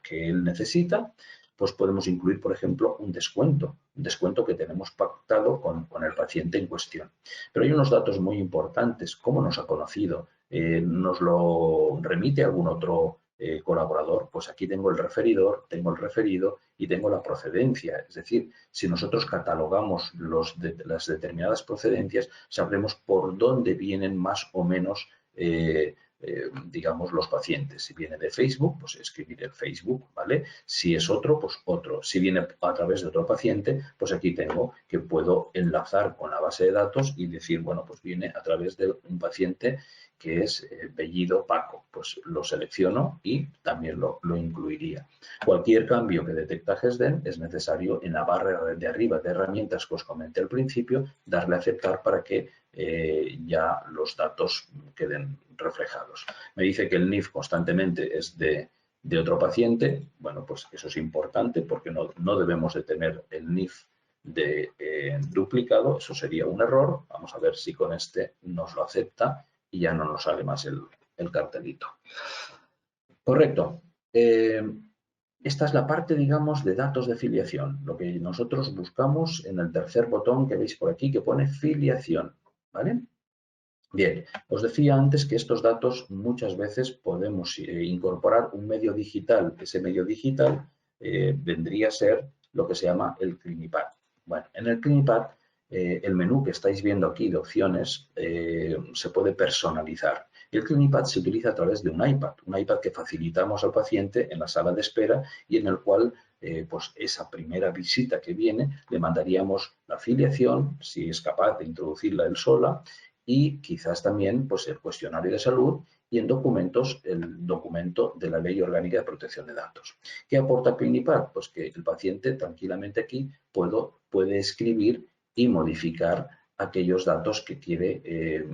que él necesita, pues podemos incluir, por ejemplo, un descuento que tenemos pactado con el paciente en cuestión. Pero hay unos datos muy importantes, cómo nos ha conocido, nos lo remite algún otro colaborador, pues aquí tengo el referidor, tengo el referido y tengo la procedencia. Es decir, si nosotros catalogamos las determinadas procedencias, sabremos por dónde vienen más o menos digamos, los pacientes. Si viene de Facebook, pues escribir el Facebook, ¿vale? Si es otro, pues otro. Si viene a través de otro paciente, pues aquí tengo que puedo enlazar con la base de datos y decir, bueno, pues viene a través de un paciente que es Bellido Paco. Pues lo selecciono y también lo incluiría. Cualquier cambio que detecta GESDEN es necesario en la barra de arriba de herramientas que os comenté al principio, darle a aceptar para que ya los datos queden reflejados. Me dice que el NIF constantemente es de otro paciente. Bueno, pues eso es importante porque no debemos de tener el NIF duplicado. Eso sería un error. Vamos a ver si con este nos lo acepta y ya no nos sale más el cartelito. Correcto. Esta es la parte, digamos, de datos de filiación. Lo que nosotros buscamos en el tercer botón que veis por aquí que pone filiación. ¿Vale? Bien, os decía antes que estos datos muchas veces podemos incorporar un medio digital. Ese medio digital vendría a ser lo que se llama el Clinipat. Bueno, en el Clinipat el menú que estáis viendo aquí de opciones se puede personalizar. El Clinipat se utiliza a través de un iPad que facilitamos al paciente en la sala de espera y en el cual pues esa primera visita que viene le mandaríamos la filiación, si es capaz de introducirla él sola, y quizás también pues, el cuestionario de salud y en documentos el documento de la Ley Orgánica de Protección de Datos. ¿Qué aporta Clinipat? Pues que el paciente tranquilamente aquí puede escribir y modificar aquellos datos que quiere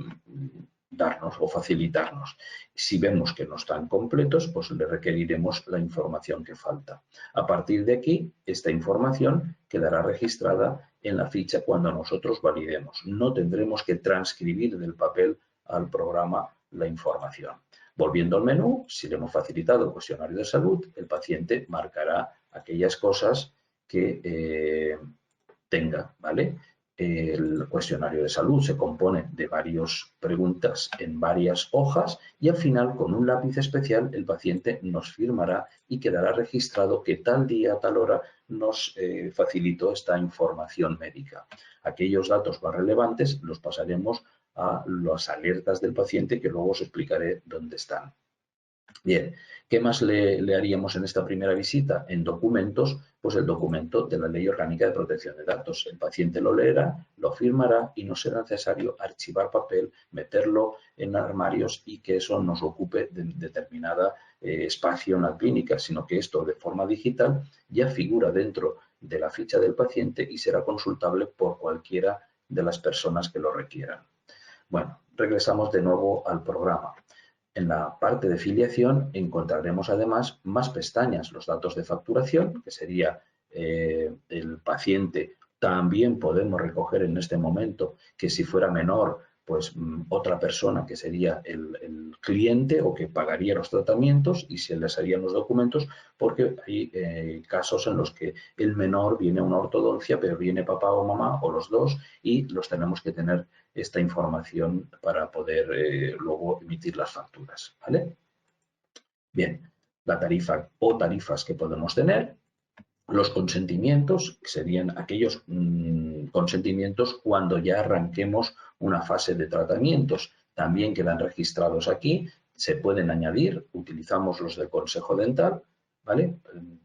darnos o facilitarnos. Si vemos que no están completos, pues le requeriremos la información que falta. A partir de aquí, esta información quedará registrada en la ficha cuando nosotros validemos. No tendremos que transcribir del papel al programa la información. Volviendo al menú, si le hemos facilitado el cuestionario de salud, el paciente marcará aquellas cosas que tenga, ¿vale? El cuestionario de salud se compone de varias preguntas en varias hojas y al final, con un lápiz especial, el paciente nos firmará y quedará registrado que tal día, tal hora nos facilitó esta información médica. Aquellos datos más relevantes los pasaremos a las alertas del paciente, que luego os explicaré dónde están. Bien, ¿qué más le haríamos en esta primera visita? En documentos, pues el documento de la Ley Orgánica de Protección de Datos. El paciente lo leerá, lo firmará y no será necesario archivar papel, meterlo en armarios y que eso nos ocupe de determinada espacio en la clínica, sino que esto de forma digital ya figura dentro de la ficha del paciente y será consultable por cualquiera de las personas que lo requieran. Bueno, regresamos de nuevo al programa. En la parte de filiación encontraremos además más pestañas, los datos de facturación, que sería el paciente. También podemos recoger en este momento que si fuera menor, pues otra persona que sería el cliente o que pagaría los tratamientos y se les harían los documentos, porque hay casos en los que el menor viene a una ortodoncia, pero viene papá o mamá o los dos y los tenemos que tener esta información para poder luego emitir las facturas, ¿vale? Bien, la tarifa o tarifas que podemos tener, los consentimientos, que serían aquellos consentimientos cuando ya arranquemos una fase de tratamientos, también quedan registrados aquí, se pueden añadir, utilizamos los del Consejo Dental, ¿vale?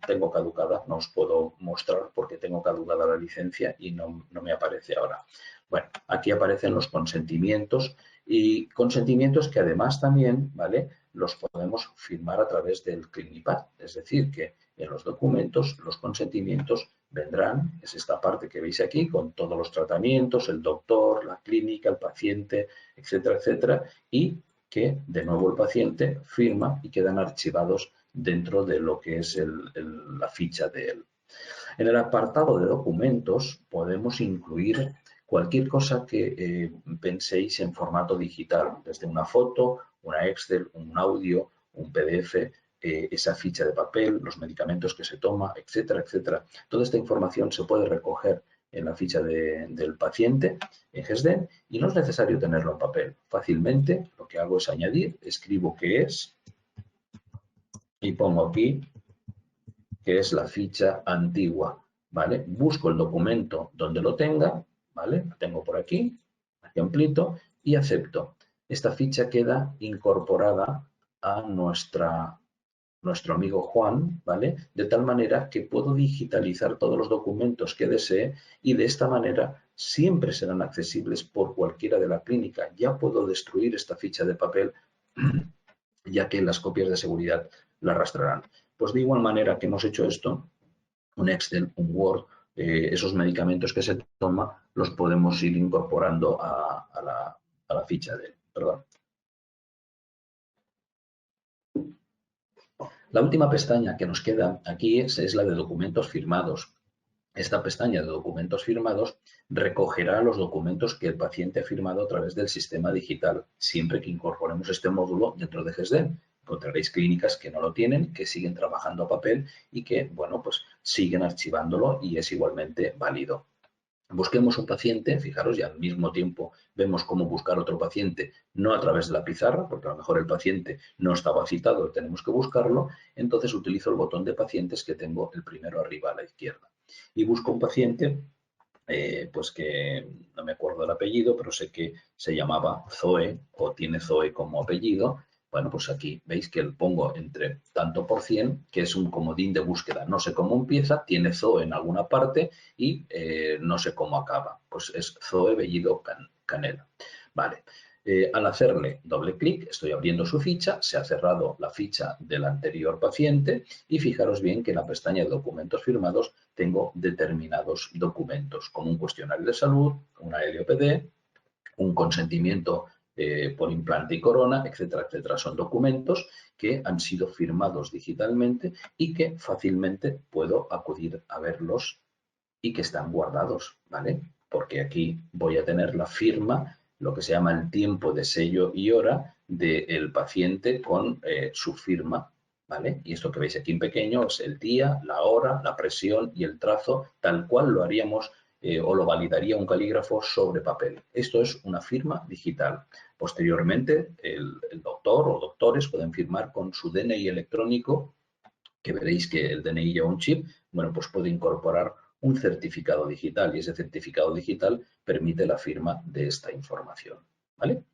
Tengo caducada, no os puedo mostrar porque tengo caducada la licencia y no me aparece ahora. Bueno, aquí aparecen los consentimientos y consentimientos que además también, ¿vale?, los podemos firmar a través del Clinipat, es decir, que en los documentos los consentimientos vendrán, es esta parte que veis aquí, con todos los tratamientos, el doctor, la clínica, el paciente, etcétera, etcétera, y que de nuevo el paciente firma y quedan archivados dentro de lo que es la ficha de él. En el apartado de documentos podemos incluir cualquier cosa que penséis en formato digital, desde una foto, una Excel, un audio, un PDF, esa ficha de papel, los medicamentos que se toma, etcétera, etcétera. Toda esta información se puede recoger en la ficha del paciente en GESDEN y no es necesario tenerlo en papel. Fácilmente lo que hago es añadir, escribo qué es y pongo aquí que es la ficha antigua, ¿vale? Busco el documento donde lo tenga, ¿vale? Lo tengo por aquí, ejemplito, y acepto. Esta ficha queda incorporada a nuestro amigo Juan, ¿vale? De tal manera que puedo digitalizar todos los documentos que desee y de esta manera siempre serán accesibles por cualquiera de la clínica. Ya puedo destruir esta ficha de papel ya que las copias de seguridad la arrastrarán. Pues de igual manera que hemos hecho esto, un Excel, un Word, esos medicamentos que se toma los podemos ir incorporando a la ficha de él. Perdón. La última pestaña que nos queda aquí es la de documentos firmados. Esta pestaña de documentos firmados recogerá los documentos que el paciente ha firmado a través del sistema digital, siempre que incorporemos este módulo dentro de GESDEN. Encontraréis clínicas que no lo tienen, que siguen trabajando a papel y que, bueno, pues siguen archivándolo y es igualmente válido. Busquemos un paciente, fijaros, y al mismo tiempo vemos cómo buscar otro paciente, no a través de la pizarra, porque a lo mejor el paciente no estaba citado, tenemos que buscarlo, entonces utilizo el botón de pacientes que tengo el primero arriba a la izquierda. Y busco un paciente, pues que no me acuerdo el apellido, pero sé que se llamaba Zoe o tiene Zoe como apellido. Bueno, pues aquí veis que lo pongo entre tanto por cien, que es un comodín de búsqueda. No sé cómo empieza, tiene Zoe en alguna parte y no sé cómo acaba. Pues es Zoe Bellido Canela. Vale. Al hacerle doble clic, estoy abriendo su ficha, se ha cerrado la ficha del anterior paciente y fijaros bien que en la pestaña de documentos firmados tengo determinados documentos, como un cuestionario de salud, una LOPD, un consentimiento por implante y corona, etcétera, etcétera. Son documentos que han sido firmados digitalmente y que fácilmente puedo acudir a verlos y que están guardados, ¿vale? Porque aquí voy a tener la firma, lo que se llama el tiempo de sello y hora del paciente con su firma, ¿vale? Y esto que veis aquí en pequeño es el día, la hora, la presión y el trazo, tal cual lo haríamos o lo validaría un calígrafo sobre papel. Esto es una firma digital. Posteriormente, el doctor o doctores pueden firmar con su DNI electrónico, que veréis que el DNI lleva un chip, bueno, pues puede incorporar un certificado digital y ese certificado digital permite la firma de esta información, ¿vale?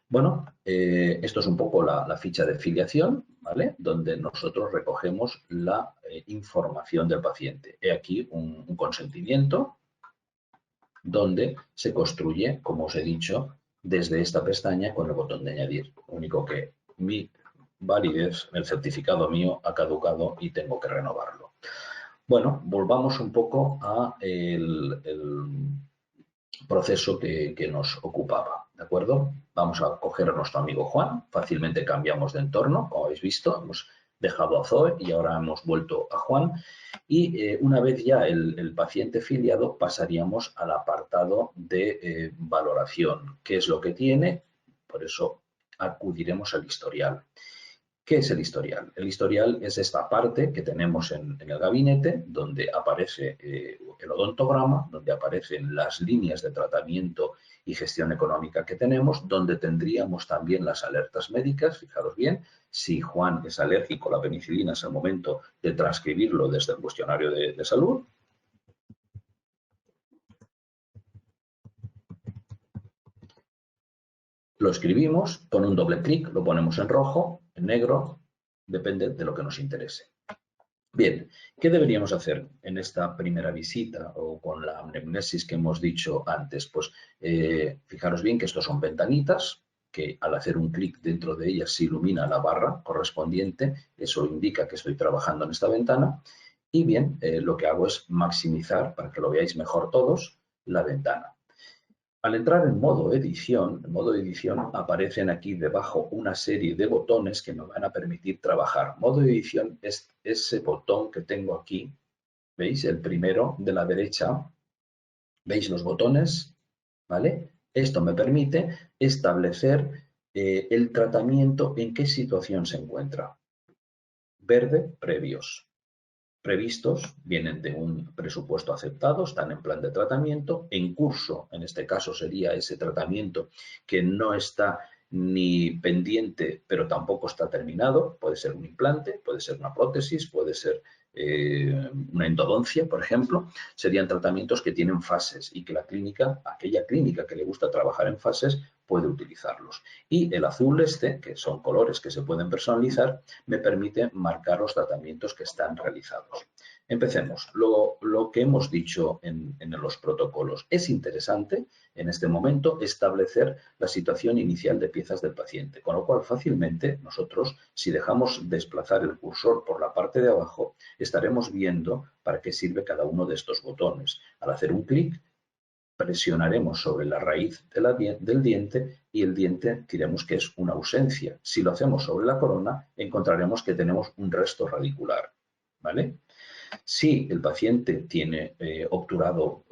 Bueno, esto es un poco la ficha de filiación, ¿vale? Donde nosotros recogemos la información del paciente. He aquí un consentimiento donde se construye, como os he dicho, desde esta pestaña con el botón de añadir. Lo único que mi validez, el certificado mío ha caducado y tengo que renovarlo. Bueno, volvamos un poco a el proceso que nos ocupaba, ¿de acuerdo? Vamos a coger a nuestro amigo Juan, fácilmente cambiamos de entorno, como habéis visto, hemos dejado a Zoe y ahora hemos vuelto a Juan y una vez ya el paciente filiado pasaríamos al apartado de valoración, qué es lo que tiene, por eso acudiremos al historial. ¿Qué es el historial? El historial es esta parte que tenemos en el gabinete donde aparece el odontograma, donde aparecen las líneas de tratamiento y gestión económica que tenemos, donde tendríamos también las alertas médicas. Fijaros bien, si Juan es alérgico a la penicilina es el momento de transcribirlo desde el cuestionario de salud. Lo escribimos, con un doble clic lo ponemos en rojo, en negro, depende de lo que nos interese. Bien, ¿qué deberíamos hacer en esta primera visita o con la anamnesis que hemos dicho antes? Pues fijaros bien que estos son ventanitas que al hacer un clic dentro de ellas se ilumina la barra correspondiente, eso indica que estoy trabajando en esta ventana y bien, lo que hago es maximizar, para que lo veáis mejor todos, la ventana. Al entrar en modo edición aparecen aquí debajo una serie de botones que me van a permitir trabajar. Modo edición es ese botón que tengo aquí, ¿veis? El primero de la derecha, ¿veis los botones? ¿Vale? Esto me permite establecer el tratamiento, en qué situación se encuentra. Verde, previos. Previstos, vienen de un presupuesto aceptado, están en plan de tratamiento, en curso, en este caso sería ese tratamiento que no está ni pendiente, pero tampoco está terminado, puede ser un implante, puede ser una prótesis, puede ser una endodoncia, por ejemplo, serían tratamientos que tienen fases y que la clínica, aquella clínica que le gusta trabajar en fases, puede utilizarlos. Y el azul este, que son colores que se pueden personalizar, me permite marcar los tratamientos que están realizados. Empecemos. Lo que hemos dicho en los protocolos. Es interesante en este momento establecer la situación inicial de piezas del paciente, con lo cual fácilmente nosotros, si dejamos desplazar el cursor por la parte de abajo, estaremos viendo para qué sirve cada uno de estos botones. Al hacer un clic, presionaremos sobre la raíz del diente y el diente diremos que es una ausencia. Si lo hacemos sobre la corona, encontraremos que tenemos un resto radicular, ¿vale? Si el paciente tiene obturado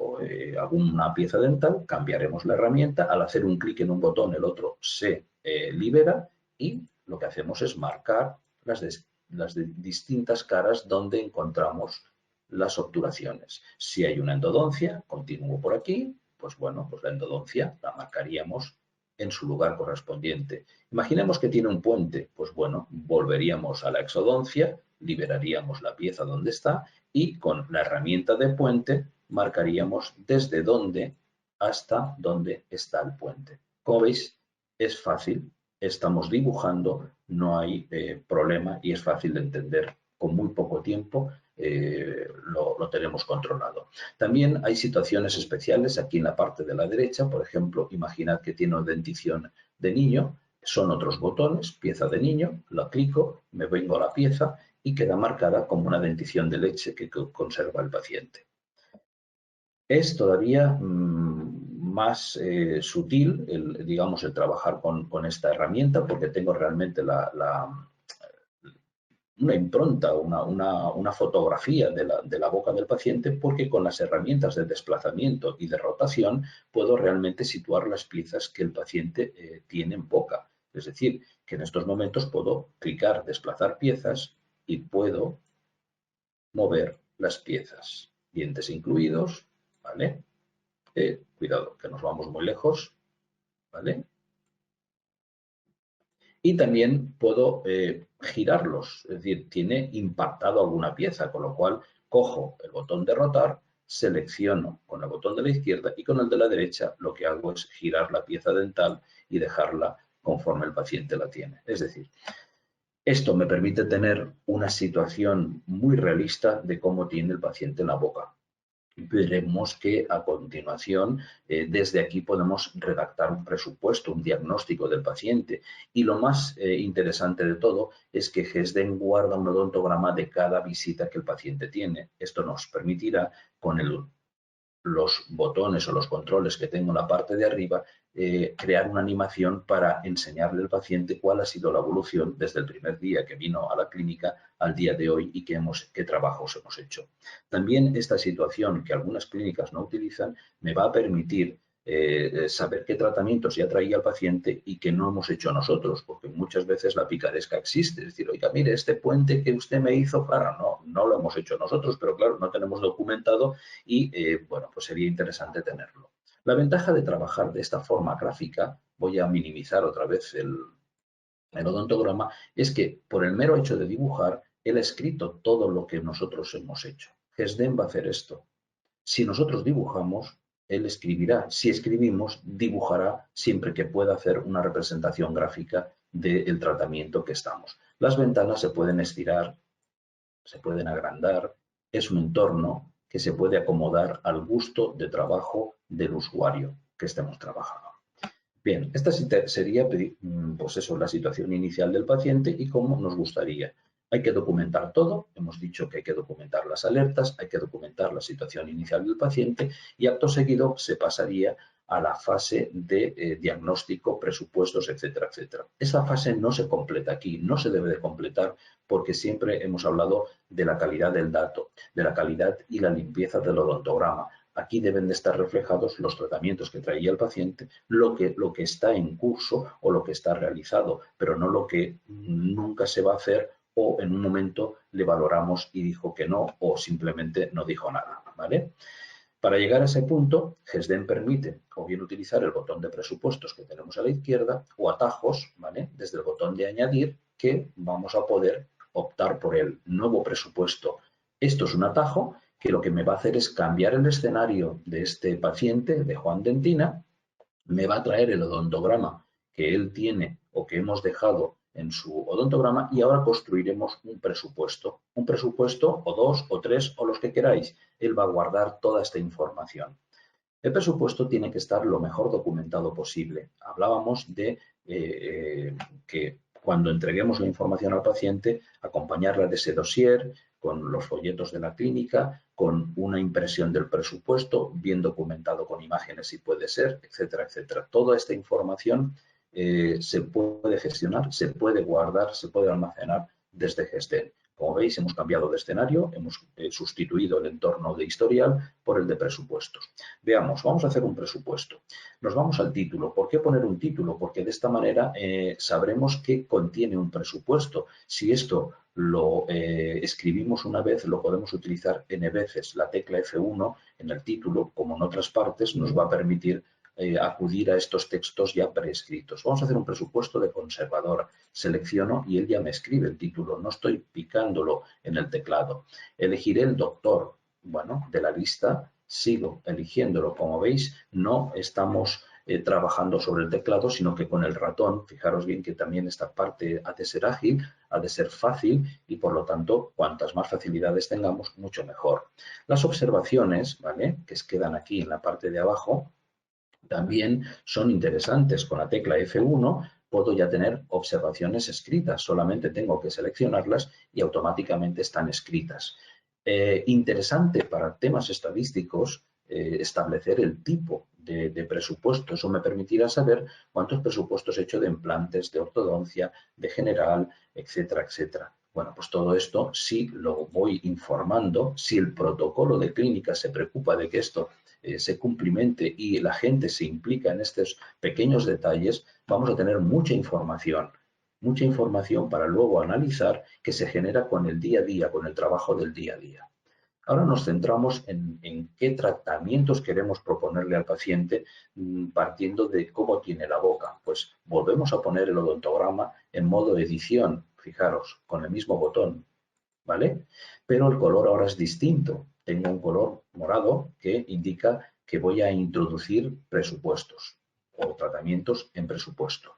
alguna pieza dental, cambiaremos la herramienta. Al hacer un clic en un botón, el otro se libera y lo que hacemos es marcar las distintas caras donde encontramos las obturaciones. Si hay una endodoncia, continúo por aquí, pues bueno, pues la endodoncia la marcaríamos en su lugar correspondiente. Imaginemos que tiene un puente, pues bueno, volveríamos a la exodoncia, liberaríamos la pieza donde está y con la herramienta de puente marcaríamos desde dónde hasta dónde está el puente. Como veis, es fácil, estamos dibujando, no hay problema y es fácil de entender. Con muy poco tiempo lo tenemos controlado. También hay situaciones especiales aquí en la parte de la derecha. Por ejemplo, imaginad que tiene una dentición de niño. Son otros botones, pieza de niño, la clico, me vengo a la pieza y queda marcada como una dentición de leche que conserva el paciente. Es todavía más sutil, digamos, el trabajar con esta herramienta porque tengo realmente una impronta, una fotografía de la boca del paciente porque con las herramientas de desplazamiento y de rotación puedo realmente situar las piezas que el paciente tiene en boca. Es decir, que en estos momentos puedo clicar, desplazar piezas y puedo mover las piezas. Dientes incluidos, ¿vale? Cuidado, que nos vamos muy lejos, ¿vale? Y también puedo girarlos, es decir, tiene impactado alguna pieza, con lo cual cojo el botón de rotar, selecciono con el botón de la izquierda y con el de la derecha lo que hago es girar la pieza dental y dejarla conforme el paciente la tiene. Es decir, esto me permite tener una situación muy realista de cómo tiene el paciente en la boca. Veremos que a continuación, desde aquí podemos redactar un presupuesto, un diagnóstico del paciente. Y lo más interesante de todo es que GESDEN guarda un odontograma de cada visita que el paciente tiene. Esto nos permitirá, con los botones o los controles que tengo en la parte de arriba, crear una animación para enseñarle al paciente cuál ha sido la evolución desde el primer día que vino a la clínica al día de hoy y qué trabajos hemos hecho. También esta situación que algunas clínicas no utilizan me va a permitir saber qué tratamientos ya traía el paciente y que no hemos hecho nosotros, porque muchas veces la picaresca existe. Es decir, oiga, mire, este puente que usted me hizo para... No lo hemos hecho nosotros, pero claro, no tenemos documentado y, bueno, pues sería interesante tenerlo. La ventaja de trabajar de esta forma gráfica, voy a minimizar otra vez el odontograma, es que por el mero hecho de dibujar, él ha escrito todo lo que nosotros hemos hecho. GESDEN va a hacer esto. Si nosotros dibujamos, él escribirá. Si escribimos, dibujará siempre que pueda hacer una representación gráfica del tratamiento que estamos. Las ventanas se pueden estirar, se pueden agrandar. Es un entorno que se puede acomodar al gusto de trabajo del usuario que estemos trabajando. Bien, esta sería pues eso, la situación inicial del paciente y cómo nos gustaría. Hay que documentar todo, hemos dicho que hay que documentar las alertas, hay que documentar la situación inicial del paciente y acto seguido se pasaría a la fase de diagnóstico, presupuestos, etcétera, etcétera. Esa fase no se completa aquí, no se debe de completar porque siempre hemos hablado de la calidad del dato, de la calidad y la limpieza del odontograma. Aquí deben de estar reflejados los tratamientos que traía el paciente, lo que está en curso o lo que está realizado, pero no lo que nunca se va a hacer o en un momento le valoramos y dijo que no o simplemente no dijo nada, ¿vale? Para llegar a ese punto, GESDEN permite o bien utilizar el botón de presupuestos que tenemos a la izquierda o atajos, ¿vale? Desde el botón de añadir que vamos a poder optar por el nuevo presupuesto. Esto es un atajo que lo que me va a hacer es cambiar el escenario de este paciente, de Juan Dentina, me va a traer el odontograma que él tiene o que hemos dejado en su odontograma y ahora construiremos un presupuesto o dos o tres o los que queráis. Él va a guardar toda esta información. El presupuesto tiene que estar lo mejor documentado posible. Hablábamos de que cuando entreguemos la información al paciente, acompañarla de ese dossier con los folletos de la clínica, con una impresión del presupuesto, bien documentado con imágenes si puede ser, etcétera, etcétera. Toda esta información se puede gestionar, se puede guardar, se puede almacenar desde GESDEN. Como veis, hemos cambiado de escenario, hemos sustituido el entorno de historial por el de presupuestos. Veamos, vamos a hacer un presupuesto. Nos vamos al título. ¿Por qué poner un título? Porque de esta manera sabremos qué contiene un presupuesto. Si esto lo escribimos una vez, lo podemos utilizar n veces. La tecla F1 en el título, como en otras partes, nos va a permitir acudir a estos textos ya preescritos. Vamos a hacer un presupuesto de conservador. Selecciono y él ya me escribe el título. No estoy picándolo en el teclado. Elegiré el doctor. Bueno, de la lista sigo eligiéndolo. Como veis, no estamos trabajando sobre el teclado, sino que con el ratón. Fijaros bien que también esta parte ha de ser ágil, ha de ser fácil y, por lo tanto, cuantas más facilidades tengamos, mucho mejor. Las observaciones, ¿vale?, que quedan aquí en la parte de abajo, también son interesantes. Con la tecla F1 puedo ya tener observaciones escritas. Solamente tengo que seleccionarlas y automáticamente están escritas. Interesante para temas estadísticos establecer el tipo de presupuesto. Eso me permitirá saber cuántos presupuestos he hecho de implantes, de ortodoncia, de general, etcétera, etcétera. Bueno, pues todo esto sí lo voy informando. Si el protocolo de clínica se preocupa de que esto se cumplimente y la gente se implica en estos pequeños detalles, vamos a tener mucha información para luego analizar que se genera con el día a día, con el trabajo del día a día. Ahora nos centramos en qué tratamientos queremos proponerle al paciente partiendo de cómo tiene la boca. Pues volvemos a poner el odontograma en modo edición, fijaros, con el mismo botón, ¿vale? Pero el color ahora es distinto. Tengo un color morado que indica que voy a introducir presupuestos o tratamientos en presupuesto.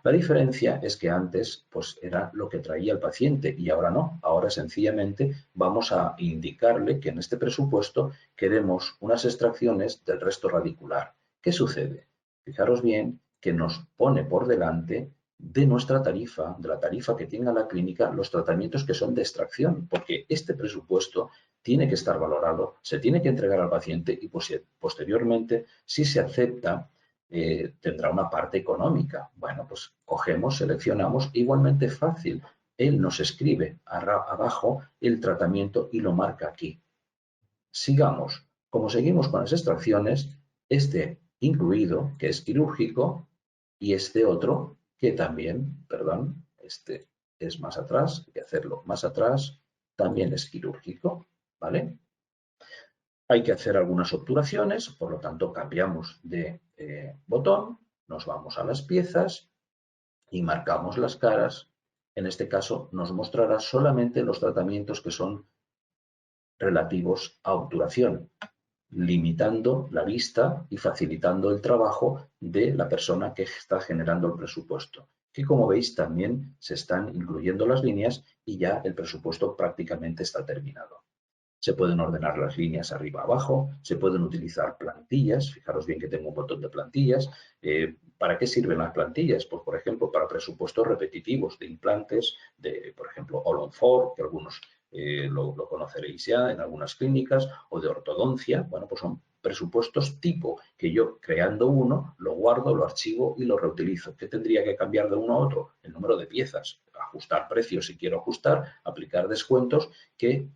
La diferencia es que antes pues era lo que traía el paciente y ahora no. Ahora sencillamente vamos a indicarle que en este presupuesto queremos unas extracciones del resto radicular. ¿Qué sucede? Fijaros bien que nos pone por delante de nuestra tarifa, de la tarifa que tenga la clínica, los tratamientos que son de extracción, porque este presupuesto tiene que estar valorado, se tiene que entregar al paciente y posteriormente, si se acepta, tendrá una parte económica. Bueno, pues cogemos, seleccionamos, igualmente fácil. Él nos escribe abajo el tratamiento y lo marca aquí. Sigamos. Como seguimos con las extracciones, este incluido, que es quirúrgico, y este otro, que también, perdón, este es más atrás, hay que hacerlo más atrás, también es quirúrgico, ¿vale? Hay que hacer algunas obturaciones, por lo tanto cambiamos de botón, nos vamos a las piezas y marcamos las caras. En este caso nos mostrará solamente los tratamientos que son relativos a obturación, limitando la vista y facilitando el trabajo de la persona que está generando el presupuesto. Que como veis también se están incluyendo las líneas y ya el presupuesto prácticamente está terminado. Se pueden ordenar las líneas arriba abajo, se pueden utilizar plantillas, fijaros bien que tengo un botón de plantillas. ¿Para qué sirven las plantillas? Pues, por ejemplo, para presupuestos repetitivos de implantes, de, por ejemplo, All-on-4, que algunos lo conoceréis ya en algunas clínicas, o de ortodoncia. Bueno, pues son presupuestos tipo que yo, creando uno, lo guardo, lo archivo y lo reutilizo. ¿Qué tendría que cambiar de uno a otro? El número de piezas, ajustar precios si quiero ajustar, aplicar descuentos que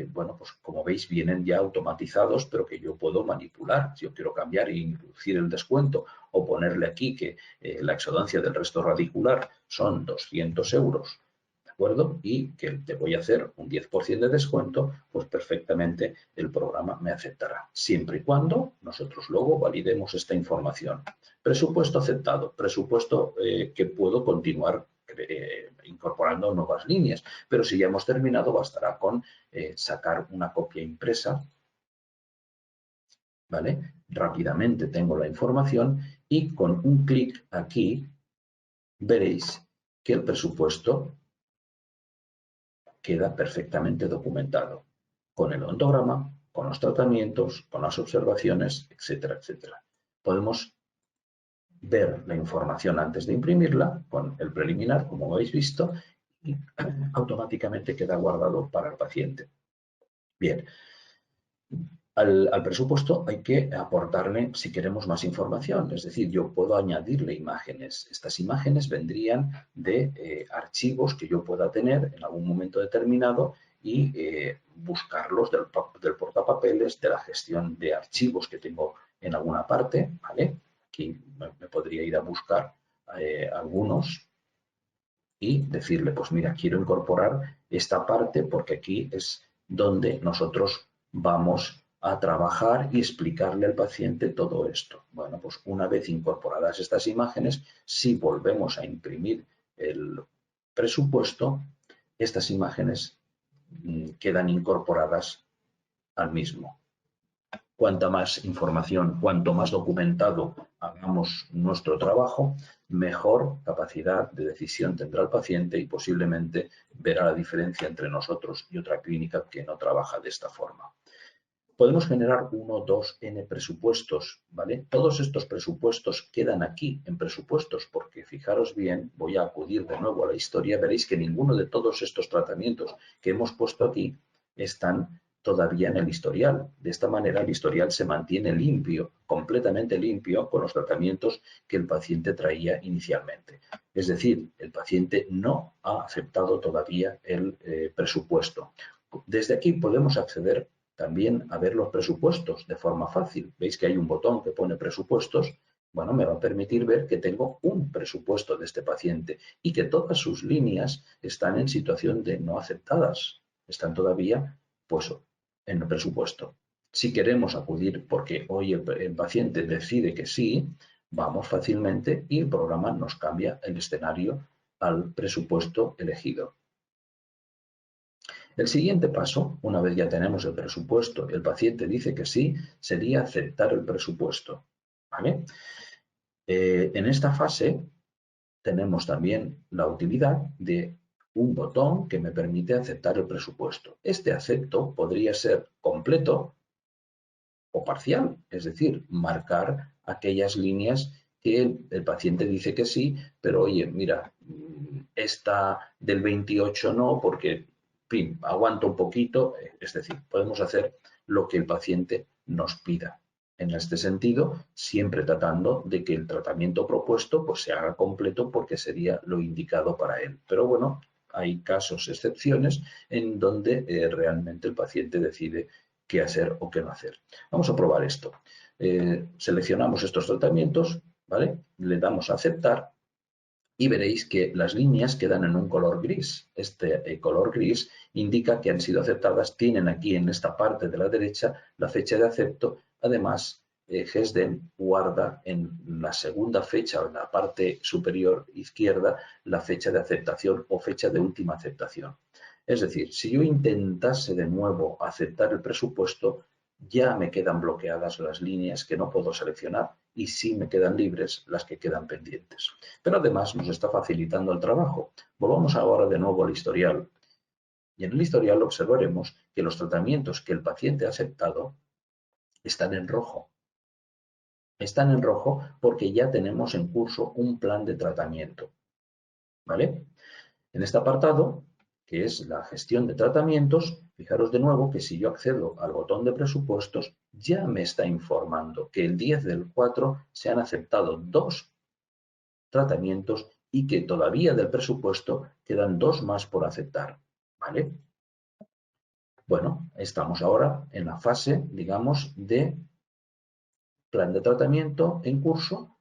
bueno, pues como veis vienen ya automatizados, pero que yo puedo manipular. Si yo quiero cambiar e introducir el descuento o ponerle aquí que la exodancia del resto radicular son 200 euros, ¿de acuerdo? Y que te voy a hacer un 10% de descuento, pues perfectamente el programa me aceptará, siempre y cuando nosotros luego validemos esta información. Presupuesto aceptado, presupuesto que puedo continuar incorporando nuevas líneas, pero si ya hemos terminado bastará con sacar una copia impresa, ¿vale? Rápidamente tengo la información y con un clic aquí veréis que el presupuesto queda perfectamente documentado con el ontograma, con los tratamientos, con las observaciones, etcétera, etcétera. Podemos ver la información antes de imprimirla con el preliminar, como habéis visto, y automáticamente queda guardado para el paciente. Bien, al presupuesto hay que aportarle, si queremos, más información. Es decir, yo puedo añadirle imágenes. Estas imágenes vendrían de archivos que yo pueda tener en algún momento determinado y buscarlos del portapapeles, de la gestión de archivos que tengo en alguna parte, ¿vale? Aquí me podría ir a buscar algunos y decirle, pues mira, quiero incorporar esta parte porque aquí es donde nosotros vamos a trabajar y explicarle al paciente todo esto. Bueno, pues una vez incorporadas estas imágenes, si volvemos a imprimir el presupuesto, estas imágenes quedan incorporadas al mismo. Cuanta más información, cuanto más documentado hagamos nuestro trabajo, mejor capacidad de decisión tendrá el paciente y posiblemente verá la diferencia entre nosotros y otra clínica que no trabaja de esta forma. Podemos generar 1, 2, n presupuestos, ¿vale? Todos estos presupuestos quedan aquí en presupuestos porque, fijaros bien, voy a acudir de nuevo a la historia, veréis que ninguno de todos estos tratamientos que hemos puesto aquí están todavía en el historial. De esta manera el historial se mantiene limpio, completamente limpio, con los tratamientos que el paciente traía inicialmente. Es decir, el paciente no ha aceptado todavía el presupuesto. Desde aquí podemos acceder también a ver los presupuestos de forma fácil. Veis que hay un botón que pone presupuestos. Bueno, me va a permitir ver que tengo un presupuesto de este paciente y que todas sus líneas están en situación de no aceptadas. Están todavía, pues, en el presupuesto. Si queremos acudir porque hoy el paciente decide que sí, vamos fácilmente y el programa nos cambia el escenario al presupuesto elegido. El siguiente paso, una vez ya tenemos el presupuesto, el paciente dice que sí, sería aceptar el presupuesto. ¿Vale? En esta fase tenemos también la utilidad de un botón que me permite aceptar el presupuesto. Este acepto podría ser completo o parcial, es decir, marcar aquellas líneas que el paciente dice que sí, pero oye, mira, esta del 28 no, porque, en fin, aguanto un poquito, es decir, podemos hacer lo que el paciente nos pida. En este sentido, siempre tratando de que el tratamiento propuesto pues, se haga completo porque sería lo indicado para él. Pero bueno, hay casos, excepciones, en donde realmente el paciente decide qué hacer o qué no hacer. Vamos a probar esto. Seleccionamos estos tratamientos, ¿vale? Le damos a aceptar y veréis que las líneas quedan en un color gris. Este color gris indica que han sido aceptadas. Tienen aquí en esta parte de la derecha la fecha de acepto. Además, GESDEN guarda en la segunda fecha, en la parte superior izquierda, la fecha de aceptación o fecha de última aceptación. Es decir, si yo intentase de nuevo aceptar el presupuesto, ya me quedan bloqueadas las líneas que no puedo seleccionar y sí me quedan libres las que quedan pendientes. Pero además nos está facilitando el trabajo. Volvamos ahora de nuevo al historial. Y en el historial observaremos que los tratamientos que el paciente ha aceptado están en rojo. Están en rojo porque ya tenemos en curso un plan de tratamiento. ¿Vale? En este apartado, que es la gestión de tratamientos, fijaros de nuevo que si yo accedo al botón de presupuestos, ya me está informando que el 10 del 4 se han aceptado 2 tratamientos y que todavía del presupuesto quedan 2 más por aceptar. ¿Vale? Bueno, estamos ahora en la fase, digamos, de plan de tratamiento en curso.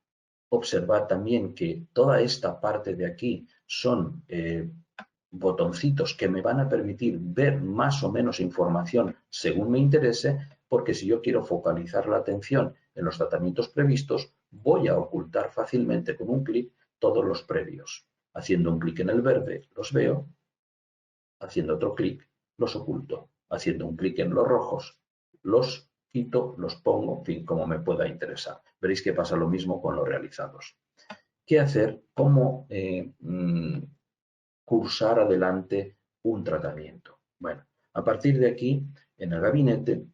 Observad también que toda esta parte de aquí son botoncitos que me van a permitir ver más o menos información según me interese, porque si yo quiero focalizar la atención en los tratamientos previstos, voy a ocultar fácilmente con un clic todos los previos. Haciendo un clic en el verde los veo, haciendo otro clic los oculto, haciendo un clic en los rojos los quito, los pongo, en fin, como me pueda interesar. Veréis que pasa lo mismo con los realizados. ¿Qué hacer? ¿Cómo cursar adelante un tratamiento? Bueno, a partir de aquí, en el gabinete,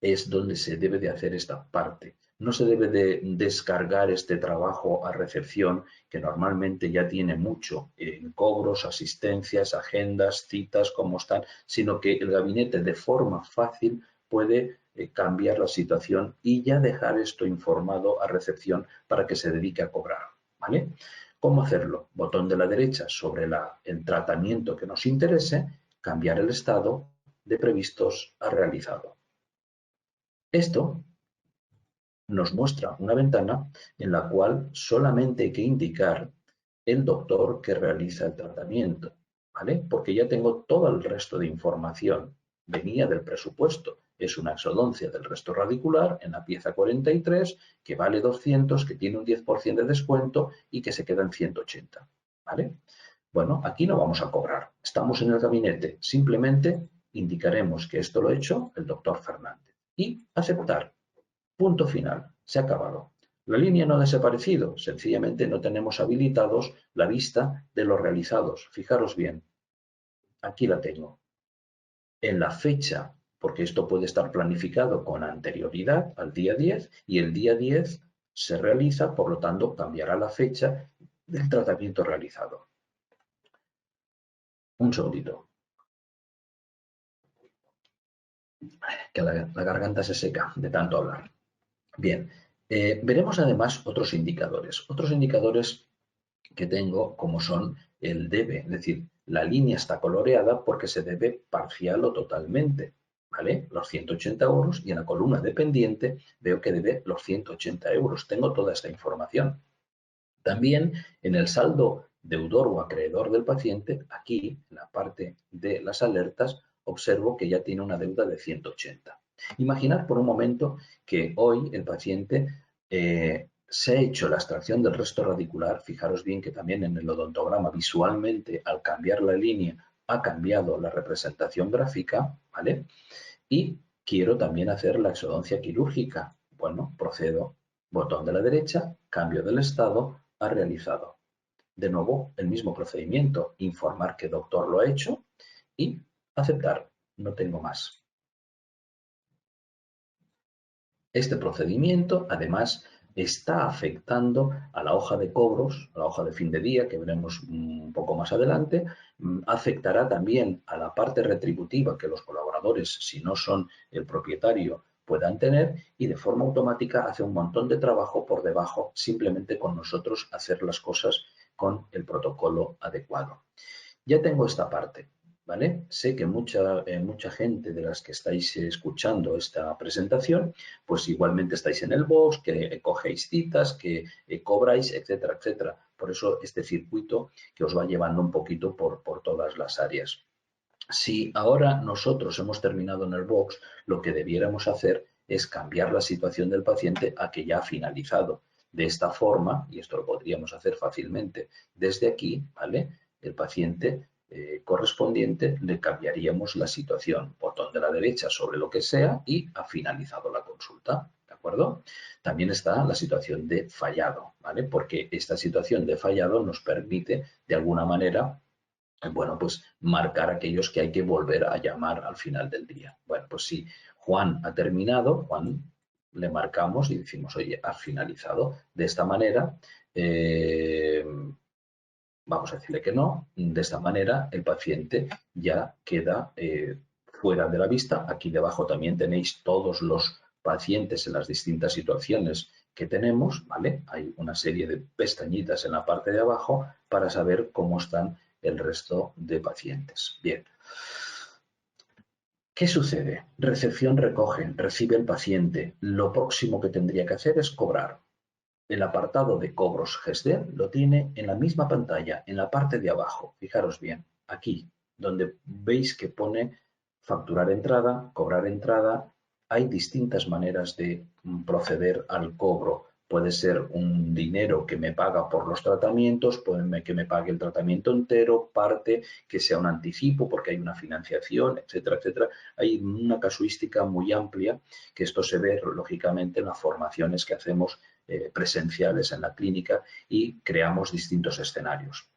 es donde se debe de hacer esta parte. No se debe de descargar este trabajo a recepción, que normalmente ya tiene mucho en cobros, asistencias, agendas, citas, cómo están, sino que el gabinete de forma fácil puede cambiar la situación y ya dejar esto informado a recepción para que se dedique a cobrar. ¿Vale? ¿Cómo hacerlo? Botón de la derecha sobre el tratamiento que nos interese, cambiar el estado de previstos a realizado. Esto nos muestra una ventana en la cual solamente hay que indicar el doctor que realiza el tratamiento, ¿vale? Porque ya tengo todo el resto de información. Venía del presupuesto. Es una exodoncia del resto radicular en la pieza 43 que vale 200, que tiene un 10% de descuento y que se queda en 180, ¿vale? Bueno, aquí no vamos a cobrar. Estamos en el gabinete. Simplemente indicaremos que esto lo ha hecho el doctor Fernández. Y aceptar. Punto final, se ha acabado. La línea no ha desaparecido, sencillamente no tenemos habilitados la vista de los realizados. Fijaros bien, aquí la tengo. En la fecha, porque esto puede estar planificado con anterioridad al día 10 y el día 10 se realiza, por lo tanto cambiará la fecha del tratamiento realizado. Un segundito. que la garganta se seca de tanto hablar. Bien, veremos además otros indicadores. Otros indicadores que tengo como son el debe, es decir, la línea está coloreada porque se debe parcial o totalmente, ¿vale? Los 180 euros y en la columna de pendiente veo que debe los 180 euros. Tengo toda esta información. También en el saldo deudor o acreedor del paciente, aquí en la parte de las alertas, observo que ya tiene una deuda de 180. Imaginad por un momento que hoy el paciente se ha hecho la extracción del resto radicular. Fijaros bien que también en el odontograma visualmente al cambiar la línea ha cambiado la representación gráfica, ¿vale? Y quiero también hacer la exodoncia quirúrgica. Bueno, procedo. Botón de la derecha, cambio del estado a realizado. De nuevo, el mismo procedimiento, informar que doctor lo ha hecho y aceptar. No tengo más. Este procedimiento, además, está afectando a la hoja de cobros, a la hoja de fin de día, que veremos un poco más adelante. Afectará también a la parte retributiva que los colaboradores, si no son el propietario, puedan tener, y de forma automática hace un montón de trabajo por debajo, simplemente con nosotros hacer las cosas con el protocolo adecuado. Ya tengo esta parte, ¿vale? Sé que mucha gente de las que estáis escuchando esta presentación, pues igualmente estáis en el box, que cogéis citas, que cobráis, etcétera, etcétera. Por eso este circuito que os va llevando un poquito por todas las áreas. Si ahora nosotros hemos terminado en el box, lo que debiéramos hacer es cambiar la situación del paciente a que ya ha finalizado. De esta forma, y esto lo podríamos hacer fácilmente desde aquí, ¿vale? El paciente correspondiente le cambiaríamos la situación, botón de la derecha sobre lo que sea y ha finalizado la consulta, ¿de acuerdo? También está la situación de fallado, ¿vale? Porque esta situación de fallado nos permite, de alguna manera, bueno, pues marcar aquellos que hay que volver a llamar al final del día. Bueno, pues si Juan ha terminado, Juan le marcamos y decimos, oye, has finalizado. De esta manera, vamos a decirle que no. De esta manera, el paciente ya queda fuera de la vista. Aquí debajo también tenéis todos los pacientes en las distintas situaciones que tenemos, ¿vale? Hay una serie de pestañitas en la parte de abajo para saber cómo están el resto de pacientes. Bien. ¿Qué sucede? Recepción recoge, recibe el paciente. Lo próximo que tendría que hacer es cobrar. El apartado de cobros GESDEN lo tiene en la misma pantalla, en la parte de abajo. Fijaros bien, aquí, donde veis que pone facturar entrada, cobrar entrada. Hay distintas maneras de proceder al cobro. Puede ser un dinero que me paga por los tratamientos, puede que me pague el tratamiento entero, parte, que sea un anticipo porque hay una financiación, etcétera, etcétera. Hay una casuística muy amplia que esto se ve, lógicamente, en las formaciones que hacemos presenciales en la clínica y creamos distintos escenarios.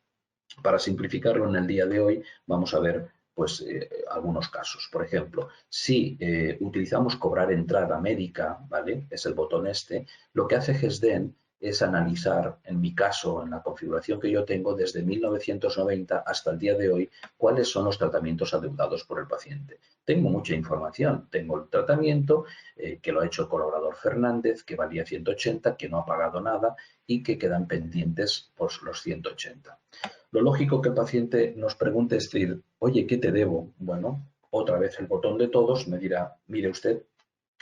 Para simplificarlo en el día de hoy, vamos a ver pues algunos casos. Por ejemplo, si utilizamos cobrar entrada médica, ¿vale? Es el botón este, lo que hace GESDEN es analizar, en mi caso, en la configuración que yo tengo desde 1990 hasta el día de hoy, cuáles son los tratamientos adeudados por el paciente. Tengo mucha información. Tengo el tratamiento que lo ha hecho el colaborador Fernández, que valía 180, que no ha pagado nada y que quedan pendientes pues, los 180. Lo lógico que el paciente nos pregunte es decir, oye, ¿qué te debo? Bueno, otra vez el botón de todos me dirá, mire usted,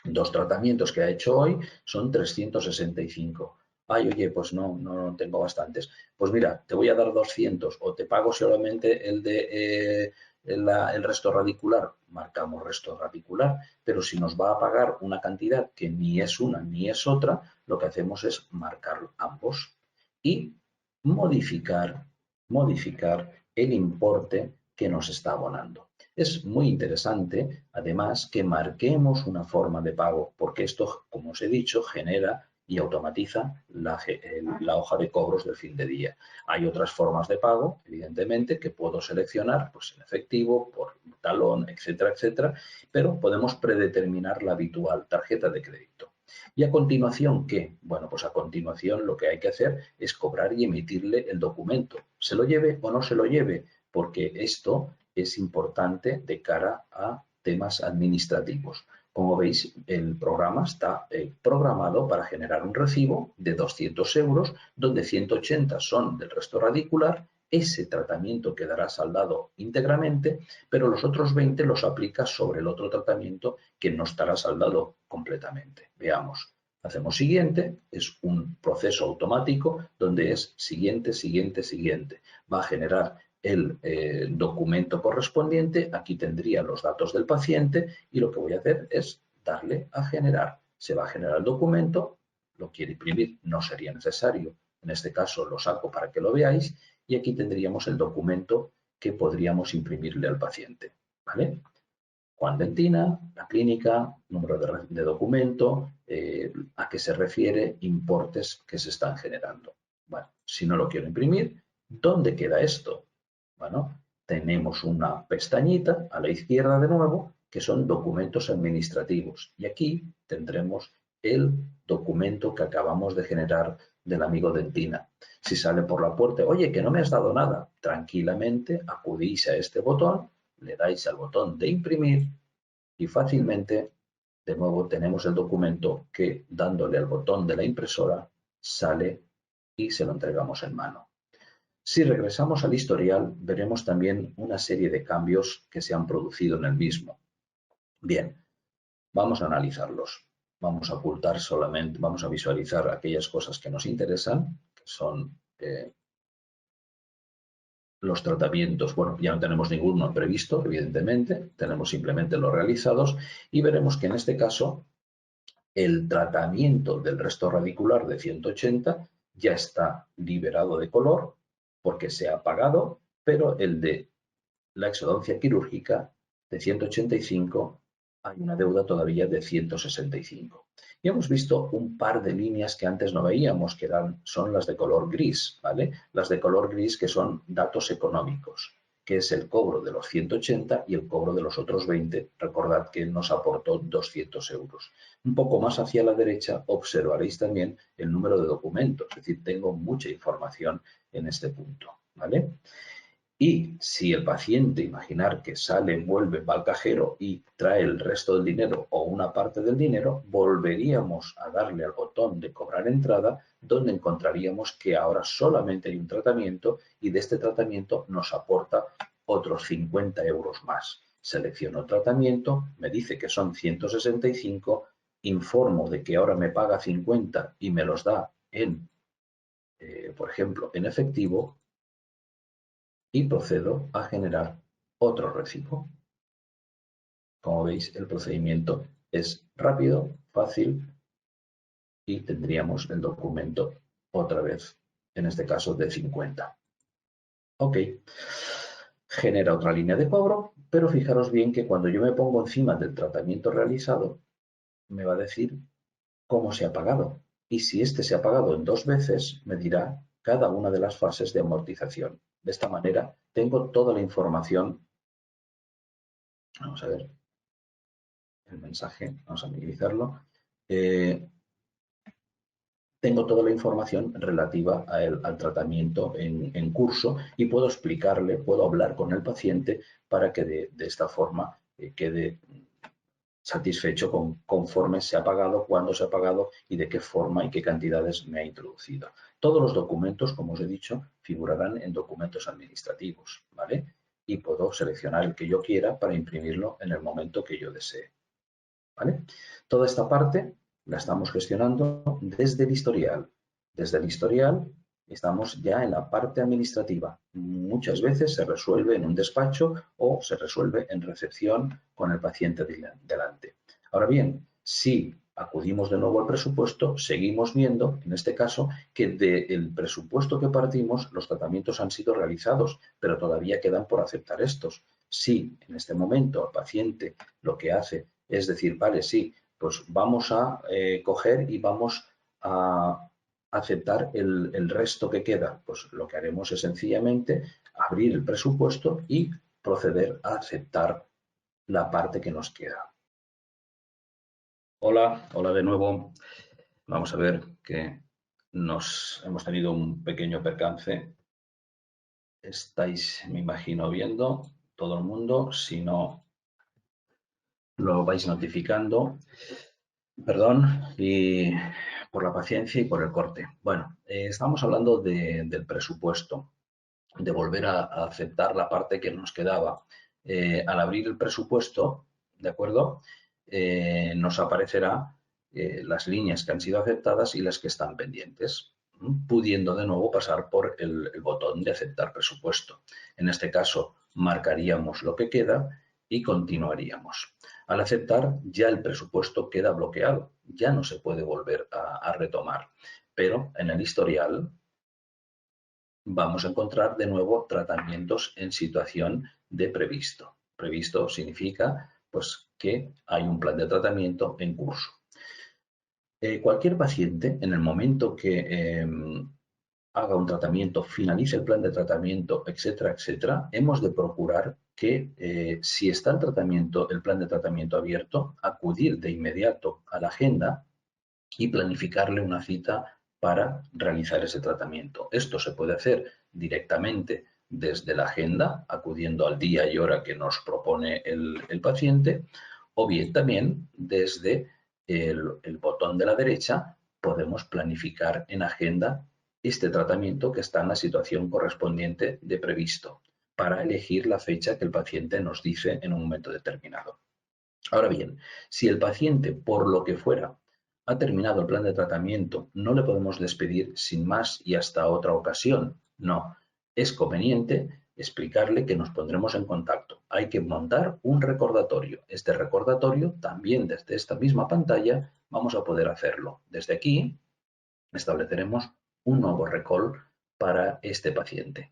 2 tratamientos que ha hecho hoy son 365. Ay, oye, pues no tengo bastantes. Pues mira, te voy a dar 200 o te pago solamente el de el resto radicular. Marcamos resto radicular, pero si nos va a pagar una cantidad que ni es una ni es otra, lo que hacemos es marcar ambos y modificar el importe que nos está abonando. Es muy interesante, además, que marquemos una forma de pago, porque esto, como os he dicho, genera y automatiza la hoja de cobros del fin de día. Hay otras formas de pago, evidentemente, que puedo seleccionar, pues en efectivo, por talón, etcétera, etcétera, pero podemos predeterminar la habitual, tarjeta de crédito. Y a continuación, ¿qué? Bueno, pues a continuación lo que hay que hacer es cobrar y emitirle el documento. Se lo lleve o no se lo lleve, porque esto es importante de cara a temas administrativos. Como veis, el programa está programado para generar un recibo de 200 euros, donde 180 son del resto radicular. Ese tratamiento quedará saldado íntegramente, pero los otros 20 los aplica sobre el otro tratamiento que no estará saldado completamente. Veamos. Hacemos siguiente, es un proceso automático donde es siguiente, siguiente, siguiente. Va a generar el documento correspondiente, aquí tendría los datos del paciente y lo que voy a hacer es darle a generar. Se va a generar el documento, lo quiere imprimir, no sería necesario, en este caso lo saco para que lo veáis y aquí tendríamos el documento que podríamos imprimirle al paciente. ¿Vale? Juan Dentina, la clínica, número de documento, a qué se refiere, importes que se están generando. Bueno, si no lo quiero imprimir, ¿dónde queda esto? Bueno, tenemos una pestañita a la izquierda de nuevo, que son documentos administrativos. Y aquí tendremos el documento que acabamos de generar del amigo Dentina. Si sale por la puerta, oye, que no me has dado nada, tranquilamente acudís a este botón, le dais al botón de imprimir y fácilmente, de nuevo, tenemos el documento que dándole al botón de la impresora sale y se lo entregamos en mano. Si regresamos al historial, veremos también una serie de cambios que se han producido en el mismo. Bien, vamos a analizarlos. Vamos a ocultar solamente, vamos a visualizar aquellas cosas que nos interesan, que son los tratamientos. Bueno, ya no tenemos ninguno previsto, evidentemente, tenemos simplemente los realizados y veremos que en este caso el tratamiento del resto radicular de 180 ya está liberado de color porque se ha apagado, pero el de la exodoncia quirúrgica de 185 hay una deuda todavía de 165. Y hemos visto un par de líneas que antes no veíamos, que son las de color gris, ¿vale? Las de color gris que son datos económicos, que es el cobro de los 180 y el cobro de los otros 20. Recordad que nos aportó 200 euros. Un poco más hacia la derecha observaréis también el número de documentos, es decir, tengo mucha información en este punto, ¿vale? Y si el paciente, imaginar que sale, vuelve, va al cajero y trae el resto del dinero o una parte del dinero, volveríamos a darle al botón de cobrar entrada, donde encontraríamos que ahora solamente hay un tratamiento y de este tratamiento nos aporta otros 50 euros más. Selecciono tratamiento, me dice que son 165, informo de que ahora me paga 50 y me los da en, por ejemplo, en efectivo, y procedo a generar otro recibo. Como veis, el procedimiento es rápido, fácil y tendríamos el documento otra vez, en este caso de 50. Ok. Genera otra línea de cobro, pero fijaros bien que cuando yo me pongo encima del tratamiento realizado, me va a decir cómo se ha pagado. Y si este se ha pagado en 2 veces, me dirá cada una de las fases de amortización. De esta manera, tengo toda la información. Vamos a ver el mensaje, vamos a minimizarlo. Tengo toda la información relativa al tratamiento en curso y puedo explicarle, puedo hablar con el paciente para que de esta forma quede satisfecho conforme se ha pagado, cuándo se ha pagado y de qué forma y qué cantidades me ha introducido. Todos los documentos, como os he dicho, figurarán en documentos administrativos, ¿vale? Y puedo seleccionar el que yo quiera para imprimirlo en el momento que yo desee, ¿vale? Toda esta parte la estamos gestionando desde el historial. Desde el historial estamos ya en la parte administrativa. Muchas veces se resuelve en un despacho o se resuelve en recepción con el paciente delante. Ahora bien, si acudimos de nuevo al presupuesto, seguimos viendo, en este caso, que del presupuesto que partimos, los tratamientos han sido realizados, pero todavía quedan por aceptar estos. Si en este momento el paciente lo que hace es decir, vale, sí, pues vamos a coger y vamos a aceptar el resto que queda. Pues lo que haremos es sencillamente abrir el presupuesto y proceder a aceptar la parte que nos queda. Hola, hola de nuevo. Vamos a ver que hemos tenido un pequeño percance. Estáis, me imagino, viendo todo el mundo. Si no, lo vais notificando. Perdón y por la paciencia y por el corte. Bueno, estamos hablando del presupuesto, de volver a aceptar la parte que nos quedaba. Al abrir el presupuesto, ¿de acuerdo? Nos aparecerá las líneas que han sido aceptadas y las que están pendientes, pudiendo de nuevo pasar por el botón de aceptar presupuesto. En este caso, marcaríamos lo que queda y continuaríamos. Al aceptar, ya el presupuesto queda bloqueado, ya no se puede volver a retomar, pero en el historial vamos a encontrar de nuevo tratamientos en situación de previsto. Previsto significa pues, que hay un plan de tratamiento en curso. Cualquier paciente, en el momento que haga un tratamiento, finalice el plan de tratamiento, etcétera, etcétera, hemos de procurar que si está el plan de tratamiento abierto, acudir de inmediato a la agenda y planificarle una cita para realizar ese tratamiento. Esto se puede hacer directamente desde la agenda, acudiendo al día y hora que nos propone el paciente, o bien también desde el botón de la derecha podemos planificar en agenda este tratamiento que está en la situación correspondiente de previsto, para elegir la fecha que el paciente nos dice en un momento determinado. Ahora bien, si el paciente, por lo que fuera, ha terminado el plan de tratamiento, no le podemos despedir sin más y hasta otra ocasión. No, es conveniente explicarle que nos pondremos en contacto. Hay que montar un recordatorio. Este recordatorio, también desde esta misma pantalla, vamos a poder hacerlo. Desde aquí estableceremos un nuevo recall para este paciente.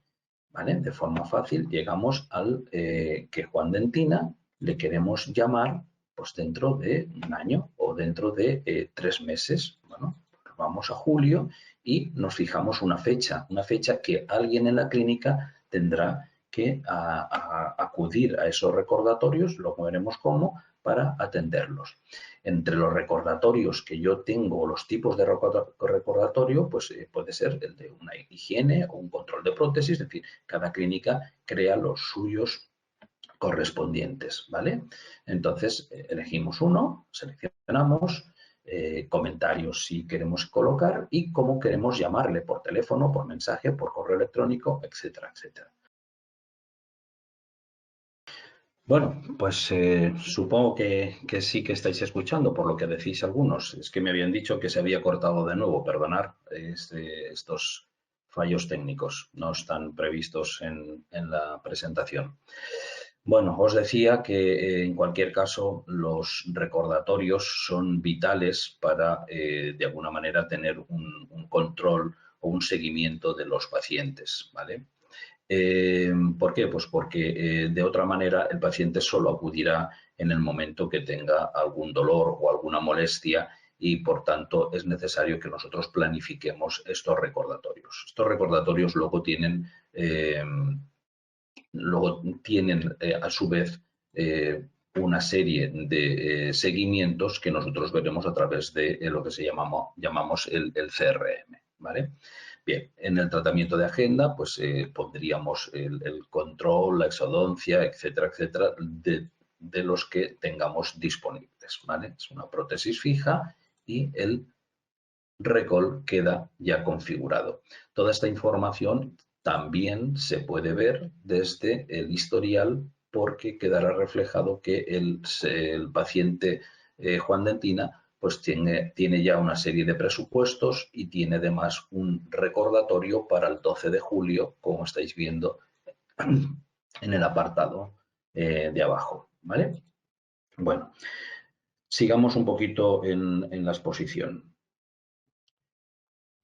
¿Vale? De forma fácil llegamos al que Juan Dentina le queremos llamar pues dentro de un año o dentro de 3 meses. Bueno, pues vamos a julio y nos fijamos una fecha que alguien en la clínica tendrá que acudir a esos recordatorios, lo veremos cómo, para atenderlos. Entre los recordatorios que yo tengo, los tipos de recordatorio, pues puede ser el de una higiene o un control de prótesis, es decir, cada clínica crea los suyos correspondientes, ¿vale? Entonces, elegimos uno, seleccionamos, comentarios si queremos colocar y cómo queremos llamarle, por teléfono, por mensaje, por correo electrónico, etcétera, etcétera. Bueno, pues supongo que sí que estáis escuchando por lo que decís algunos. Es que me habían dicho que se había cortado de nuevo. Perdonar estos fallos técnicos. No están previstos en la presentación. Bueno, os decía que en cualquier caso los recordatorios son vitales para de alguna manera tener un control o un seguimiento de los pacientes, ¿vale? ¿Por qué? Pues porque de otra manera el paciente solo acudirá en el momento que tenga algún dolor o alguna molestia y por tanto es necesario que nosotros planifiquemos estos recordatorios. Estos recordatorios luego tienen a su vez una serie de seguimientos que nosotros veremos a través de lo que llamamos el CRM, ¿vale? Bien, en el tratamiento de agenda, pues pondríamos el control, la exodoncia, etcétera, etcétera, de los que tengamos disponibles, ¿vale? Es una prótesis fija y el recall queda ya configurado. Toda esta información también se puede ver desde el historial porque quedará reflejado que el paciente Juan Dentina pues tiene ya una serie de presupuestos y tiene además un recordatorio para el 12 de julio, como estáis viendo en el apartado de abajo, ¿vale? Bueno, sigamos un poquito en la exposición.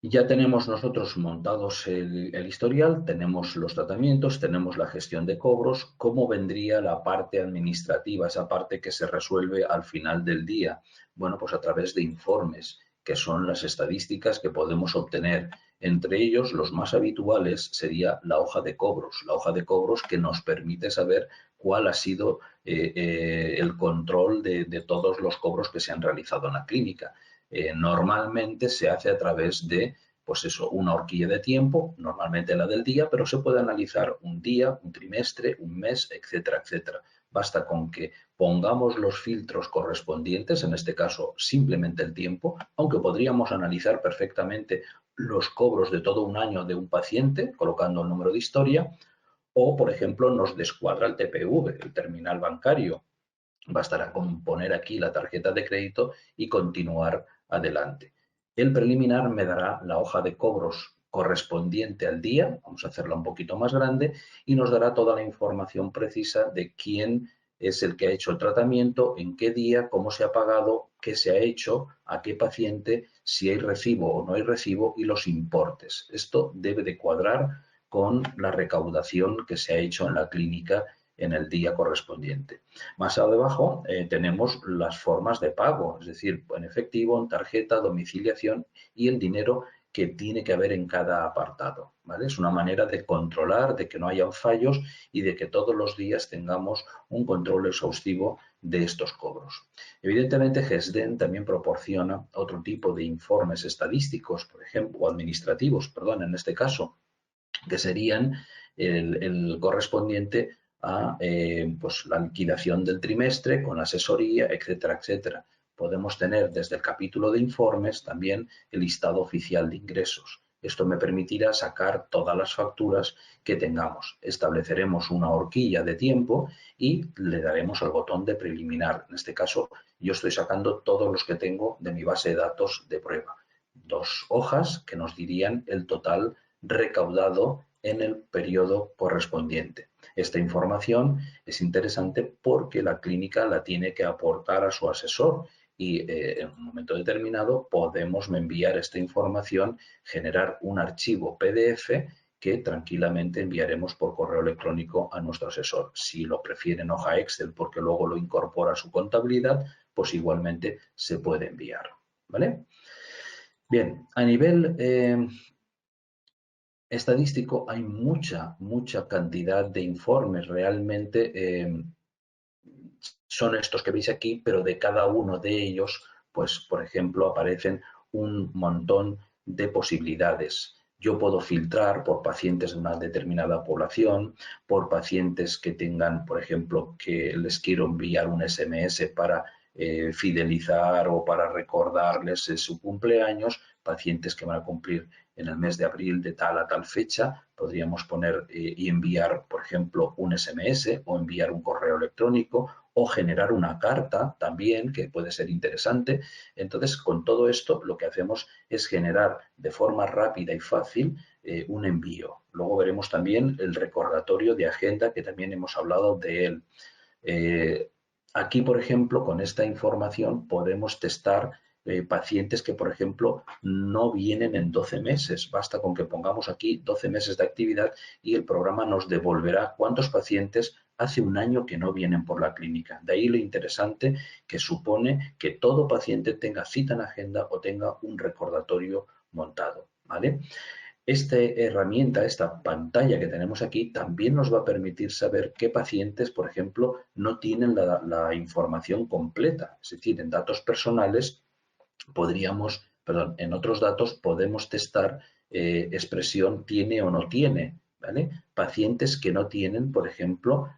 Ya tenemos nosotros montados el historial, tenemos los tratamientos, tenemos la gestión de cobros. ¿Cómo vendría la parte administrativa, esa parte que se resuelve al final del día? Bueno, pues a través de informes, que son las estadísticas que podemos obtener. Entre ellos, los más habituales sería la hoja de cobros que nos permite saber cuál ha sido el control de todos los cobros que se han realizado en la clínica. Normalmente se hace a través de, pues eso, una horquilla de tiempo, normalmente la del día, pero se puede analizar un día, un trimestre, un mes, etcétera, etcétera. basta con que pongamos los filtros correspondientes, en este caso simplemente el tiempo, aunque podríamos analizar perfectamente los cobros de todo un año de un paciente colocando el número de historia, o por ejemplo nos descuadra el TPV, el terminal bancario. Bastará con poner aquí la tarjeta de crédito y continuar adelante. El preliminar me dará la hoja de cobros correspondiente al día, vamos a hacerla un poquito más grande, y nos dará toda la información precisa de quién es el que ha hecho el tratamiento, en qué día, cómo se ha pagado, qué se ha hecho, a qué paciente, si hay recibo o no hay recibo y los importes. Esto debe de cuadrar con la recaudación que se ha hecho en la clínica en el día correspondiente. Más abajo tenemos las formas de pago, es decir, en efectivo, en tarjeta, domiciliación y el dinero que tiene que haber en cada apartado, ¿vale? Es una manera de controlar, de que no haya fallos y de que todos los días tengamos un control exhaustivo de estos cobros. Evidentemente, GESDEN también proporciona otro tipo de informes estadísticos, por ejemplo, o administrativos, perdón, en este caso, que serían el correspondiente a pues, la liquidación del trimestre con asesoría, etcétera, etcétera. Podemos tener desde el capítulo de informes también el listado oficial de ingresos. Esto me permitirá sacar todas las facturas que tengamos. Estableceremos una horquilla de tiempo y le daremos al botón de preliminar. En este caso, yo estoy sacando todos los que tengo de mi base de datos de prueba. 2 hojas que nos dirían el total recaudado en el periodo correspondiente. Esta información es interesante porque la clínica la tiene que aportar a su asesor y en un momento determinado podemos enviar esta información, generar un archivo PDF que tranquilamente enviaremos por correo electrónico a nuestro asesor. Si lo prefiere en hoja Excel porque luego lo incorpora a su contabilidad, pues igualmente se puede enviar, ¿vale? Bien, a nivel estadístico hay mucha cantidad de informes. Realmente son estos que veis aquí, pero de cada uno de ellos, pues por ejemplo, aparecen un montón de posibilidades. Yo puedo filtrar por pacientes de una determinada población, por pacientes que tengan, por ejemplo, que les quiero enviar un SMS para fidelizar o para recordarles su cumpleaños, pacientes que van a cumplir en el mes de abril de tal a tal fecha, podríamos poner y enviar, por ejemplo, un SMS o enviar un correo electrónico o generar una carta también, que puede ser interesante. Entonces, con todo esto, lo que hacemos es generar de forma rápida y fácil un envío. Luego veremos también el recordatorio de agenda, que también hemos hablado de él. Aquí, por ejemplo, con esta información podemos testar pacientes que, por ejemplo, no vienen en 12 meses. Basta con que pongamos aquí 12 meses de actividad y el programa nos devolverá cuántos pacientes hace un año que no vienen por la clínica. De ahí lo interesante que supone que todo paciente tenga cita en agenda o tenga un recordatorio montado, ¿vale? Esta herramienta, esta pantalla que tenemos aquí, también nos va a permitir saber qué pacientes, por ejemplo, no tienen la información completa. Es decir, en datos personales podríamos, perdón, en otros datos podemos testar expresión tiene o no tiene, ¿vale? Pacientes que no tienen, por ejemplo,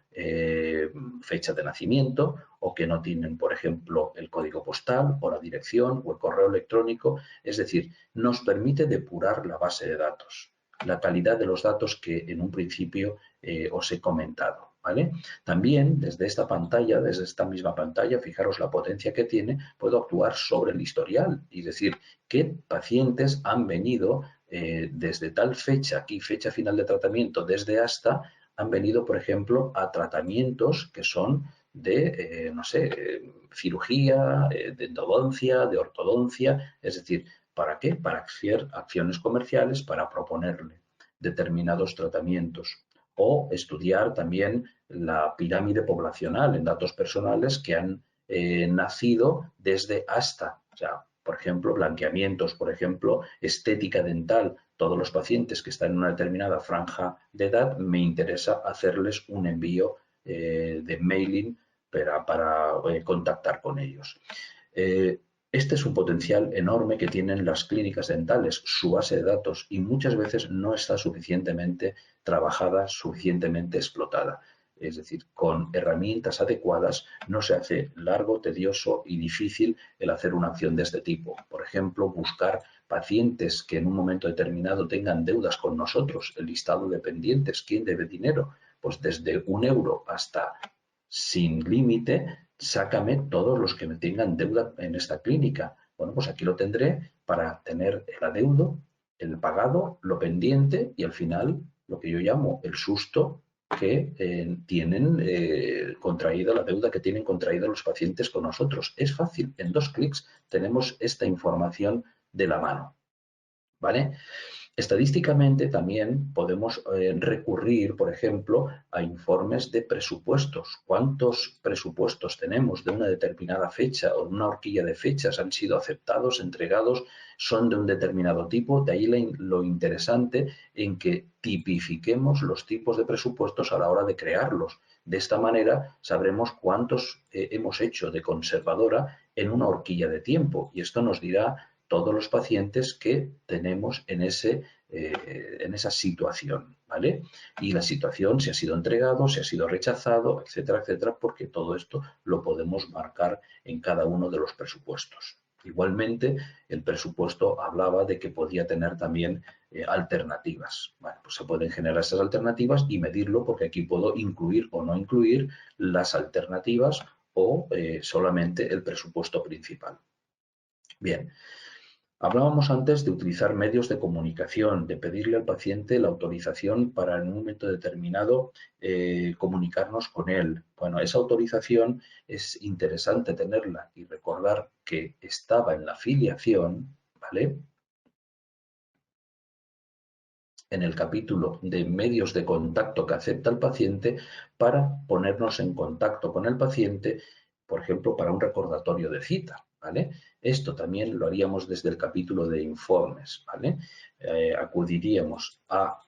fecha de nacimiento o que no tienen, por ejemplo, el código postal o la dirección o el correo electrónico. Es decir, nos permite depurar la base de datos, la calidad de los datos que en un principio os he comentado, ¿vale? También desde esta pantalla, desde esta misma pantalla, fijaros la potencia que tiene, puedo actuar sobre el historial, es decir, qué pacientes han venido desde tal fecha, aquí fecha final de tratamiento, desde hasta, han venido, por ejemplo, a tratamientos que son de, no sé, cirugía, de endodoncia, de ortodoncia, es decir, ¿para qué? Para hacer acciones comerciales, para proponerle determinados tratamientos o estudiar también la pirámide poblacional en datos personales que han nacido desde hasta, o sea, por ejemplo, blanqueamientos, por ejemplo, estética dental. Todos los pacientes que están en una determinada franja de edad, me interesa hacerles un envío de mailing para contactar con ellos. Este es un potencial enorme que tienen las clínicas dentales, su base de datos, y muchas veces no está suficientemente trabajada, suficientemente explotada. es decir, con herramientas adecuadas no se hace largo, tedioso y difícil el hacer una acción de este tipo. Por ejemplo, buscar pacientes que en un momento determinado tengan deudas con nosotros, el listado de pendientes, quién debe dinero, pues desde 1 euro hasta sin límite, sácame todos los que me tengan deuda en esta clínica. Bueno, pues aquí lo tendré para tener el adeudo, el pagado, lo pendiente y al final lo que yo llamo el susto que tienen contraída, la deuda que tienen contraída los pacientes con nosotros. Es fácil, en 2 clics tenemos esta información de la mano, ¿vale? Estadísticamente también podemos recurrir, por ejemplo, a informes de presupuestos. ¿Cuántos presupuestos tenemos de una determinada fecha o de una horquilla de fechas han sido aceptados, entregados, son de un determinado tipo? De ahí lo interesante en que tipifiquemos los tipos de presupuestos a la hora de crearlos. De esta manera sabremos cuántos hemos hecho de conservadora en una horquilla de tiempo y esto nos dirá todos los pacientes que tenemos en esa situación, ¿vale? Y la situación, si ha sido entregado, si ha sido rechazado, etcétera, etcétera, porque todo esto lo podemos marcar en cada uno de los presupuestos. Igualmente, el presupuesto hablaba de que podía tener también alternativas. Bueno, pues se pueden generar esas alternativas y medirlo porque aquí puedo incluir o no incluir las alternativas o solamente el presupuesto principal. Bien, hablábamos antes de utilizar medios de comunicación, de pedirle al paciente la autorización para en un momento determinado comunicarnos con él. Bueno, esa autorización es interesante tenerla y recordar que estaba en la filiación, ¿vale? En el capítulo de medios de contacto que acepta el paciente para ponernos en contacto con el paciente, por ejemplo, para un recordatorio de cita, ¿vale? Esto también lo haríamos desde el capítulo de informes, ¿vale? Acudiríamos a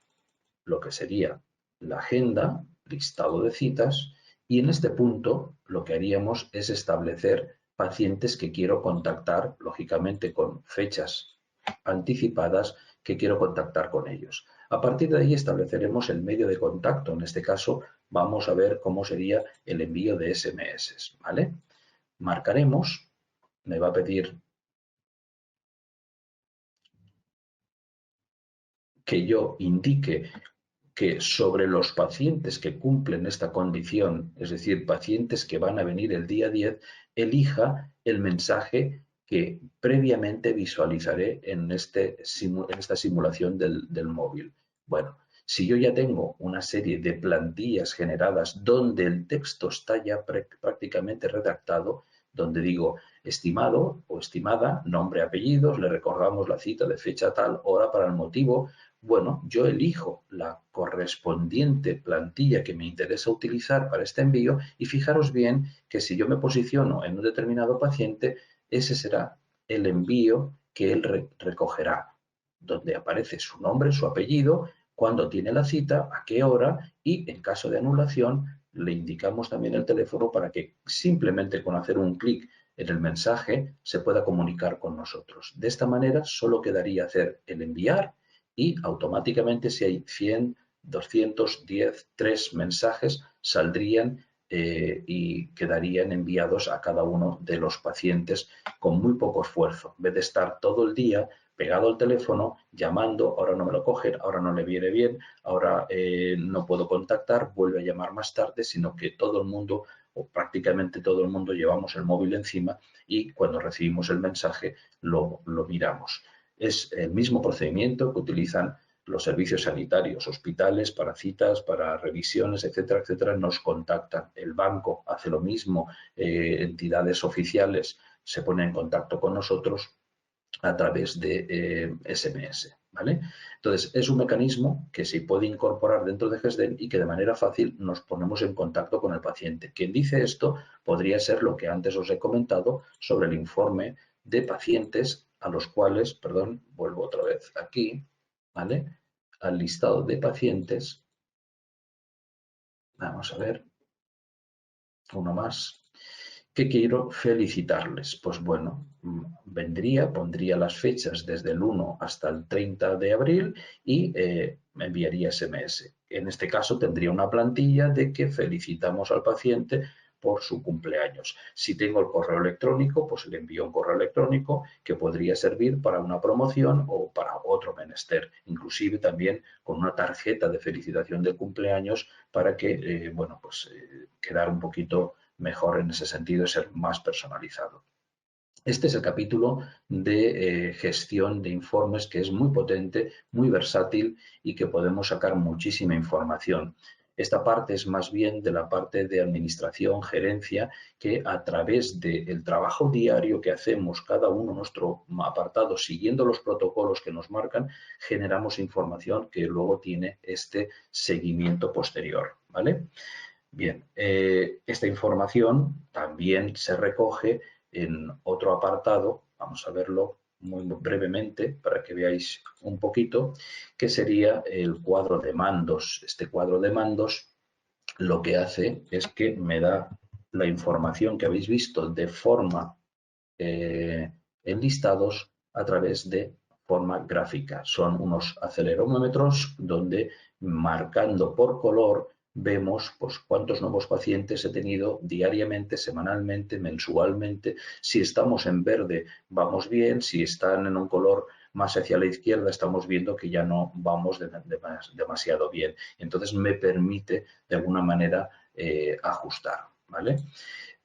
lo que sería la agenda, listado de citas, y en este punto lo que haríamos es establecer pacientes que quiero contactar, lógicamente con fechas anticipadas que quiero contactar con ellos. A partir de ahí estableceremos el medio de contacto. En este caso vamos a ver cómo sería el envío de SMS, ¿vale? Marcaremos, me va a pedir que yo indique que sobre los pacientes que cumplen esta condición, es decir, pacientes que van a venir el día 10, elija el mensaje que previamente visualizaré en esta simulación del móvil. Bueno, si yo ya tengo una serie de plantillas generadas donde el texto está ya prácticamente redactado, donde digo estimado o estimada, nombre, apellidos, le recordamos la cita de fecha tal, hora para el motivo. Bueno, yo elijo la correspondiente plantilla que me interesa utilizar para este envío y fijaros bien que si yo me posiciono en un determinado paciente, ese será el envío que él recogerá, donde aparece su nombre, su apellido, cuándo tiene la cita, a qué hora y en caso de anulación le indicamos también el teléfono para que simplemente con hacer un clic en el mensaje se pueda comunicar con nosotros. De esta manera solo quedaría hacer el enviar y automáticamente si hay 100, 210, 3 mensajes saldrían y quedarían enviados a cada uno de los pacientes con muy poco esfuerzo. En vez de estar todo el día pegado al teléfono, llamando, ahora no me lo cogen, ahora no le viene bien, ahora no puedo contactar, vuelve a llamar más tarde, sino que todo el mundo o prácticamente todo el mundo llevamos el móvil encima y cuando recibimos el mensaje lo miramos. Es el mismo procedimiento que utilizan los servicios sanitarios, hospitales, para citas, para revisiones, etcétera, etcétera, nos contactan. El banco hace lo mismo, entidades oficiales se ponen en contacto con nosotros a través de SMS, ¿vale? Entonces, es un mecanismo que se puede incorporar dentro de GESDEN y que de manera fácil nos ponemos en contacto con el paciente. Quien dice esto podría ser lo que antes os he comentado sobre el informe de pacientes a los cuales, perdón, vuelvo otra vez aquí, ¿vale? Al listado de pacientes, vamos a ver, uno más, que quiero felicitarles. Pues bueno, pondría las fechas desde el 1 hasta el 30 de abril y me enviaría SMS. En este caso tendría una plantilla de que felicitamos al paciente por su cumpleaños. Si tengo el correo electrónico, pues le envío un correo electrónico que podría servir para una promoción o para otro menester, inclusive también con una tarjeta de felicitación de cumpleaños para que, bueno, pues quedar un poquito mejor en ese sentido y ser más personalizado. Este es el capítulo de gestión de informes que es muy potente, muy versátil y que podemos sacar muchísima información. Esta parte es más bien de la parte de administración, gerencia, que a través del trabajo diario que hacemos cada uno en nuestro apartado, siguiendo los protocolos que nos marcan, generamos información que luego tiene este seguimiento posterior, ¿vale? Bien, esta información también se recoge en otro apartado, vamos a verlo muy brevemente para que veáis un poquito, que sería el cuadro de mandos. Este cuadro de mandos lo que hace es que me da la información que habéis visto de forma en listados a través de forma gráfica. Son unos acelerómetros donde marcando por color vemos pues, cuántos nuevos pacientes he tenido diariamente, semanalmente, mensualmente. Si estamos en verde, vamos bien. Si están en un color más hacia la izquierda, estamos viendo que ya no vamos demasiado bien. Entonces, me permite, de alguna manera, ajustar, ¿vale?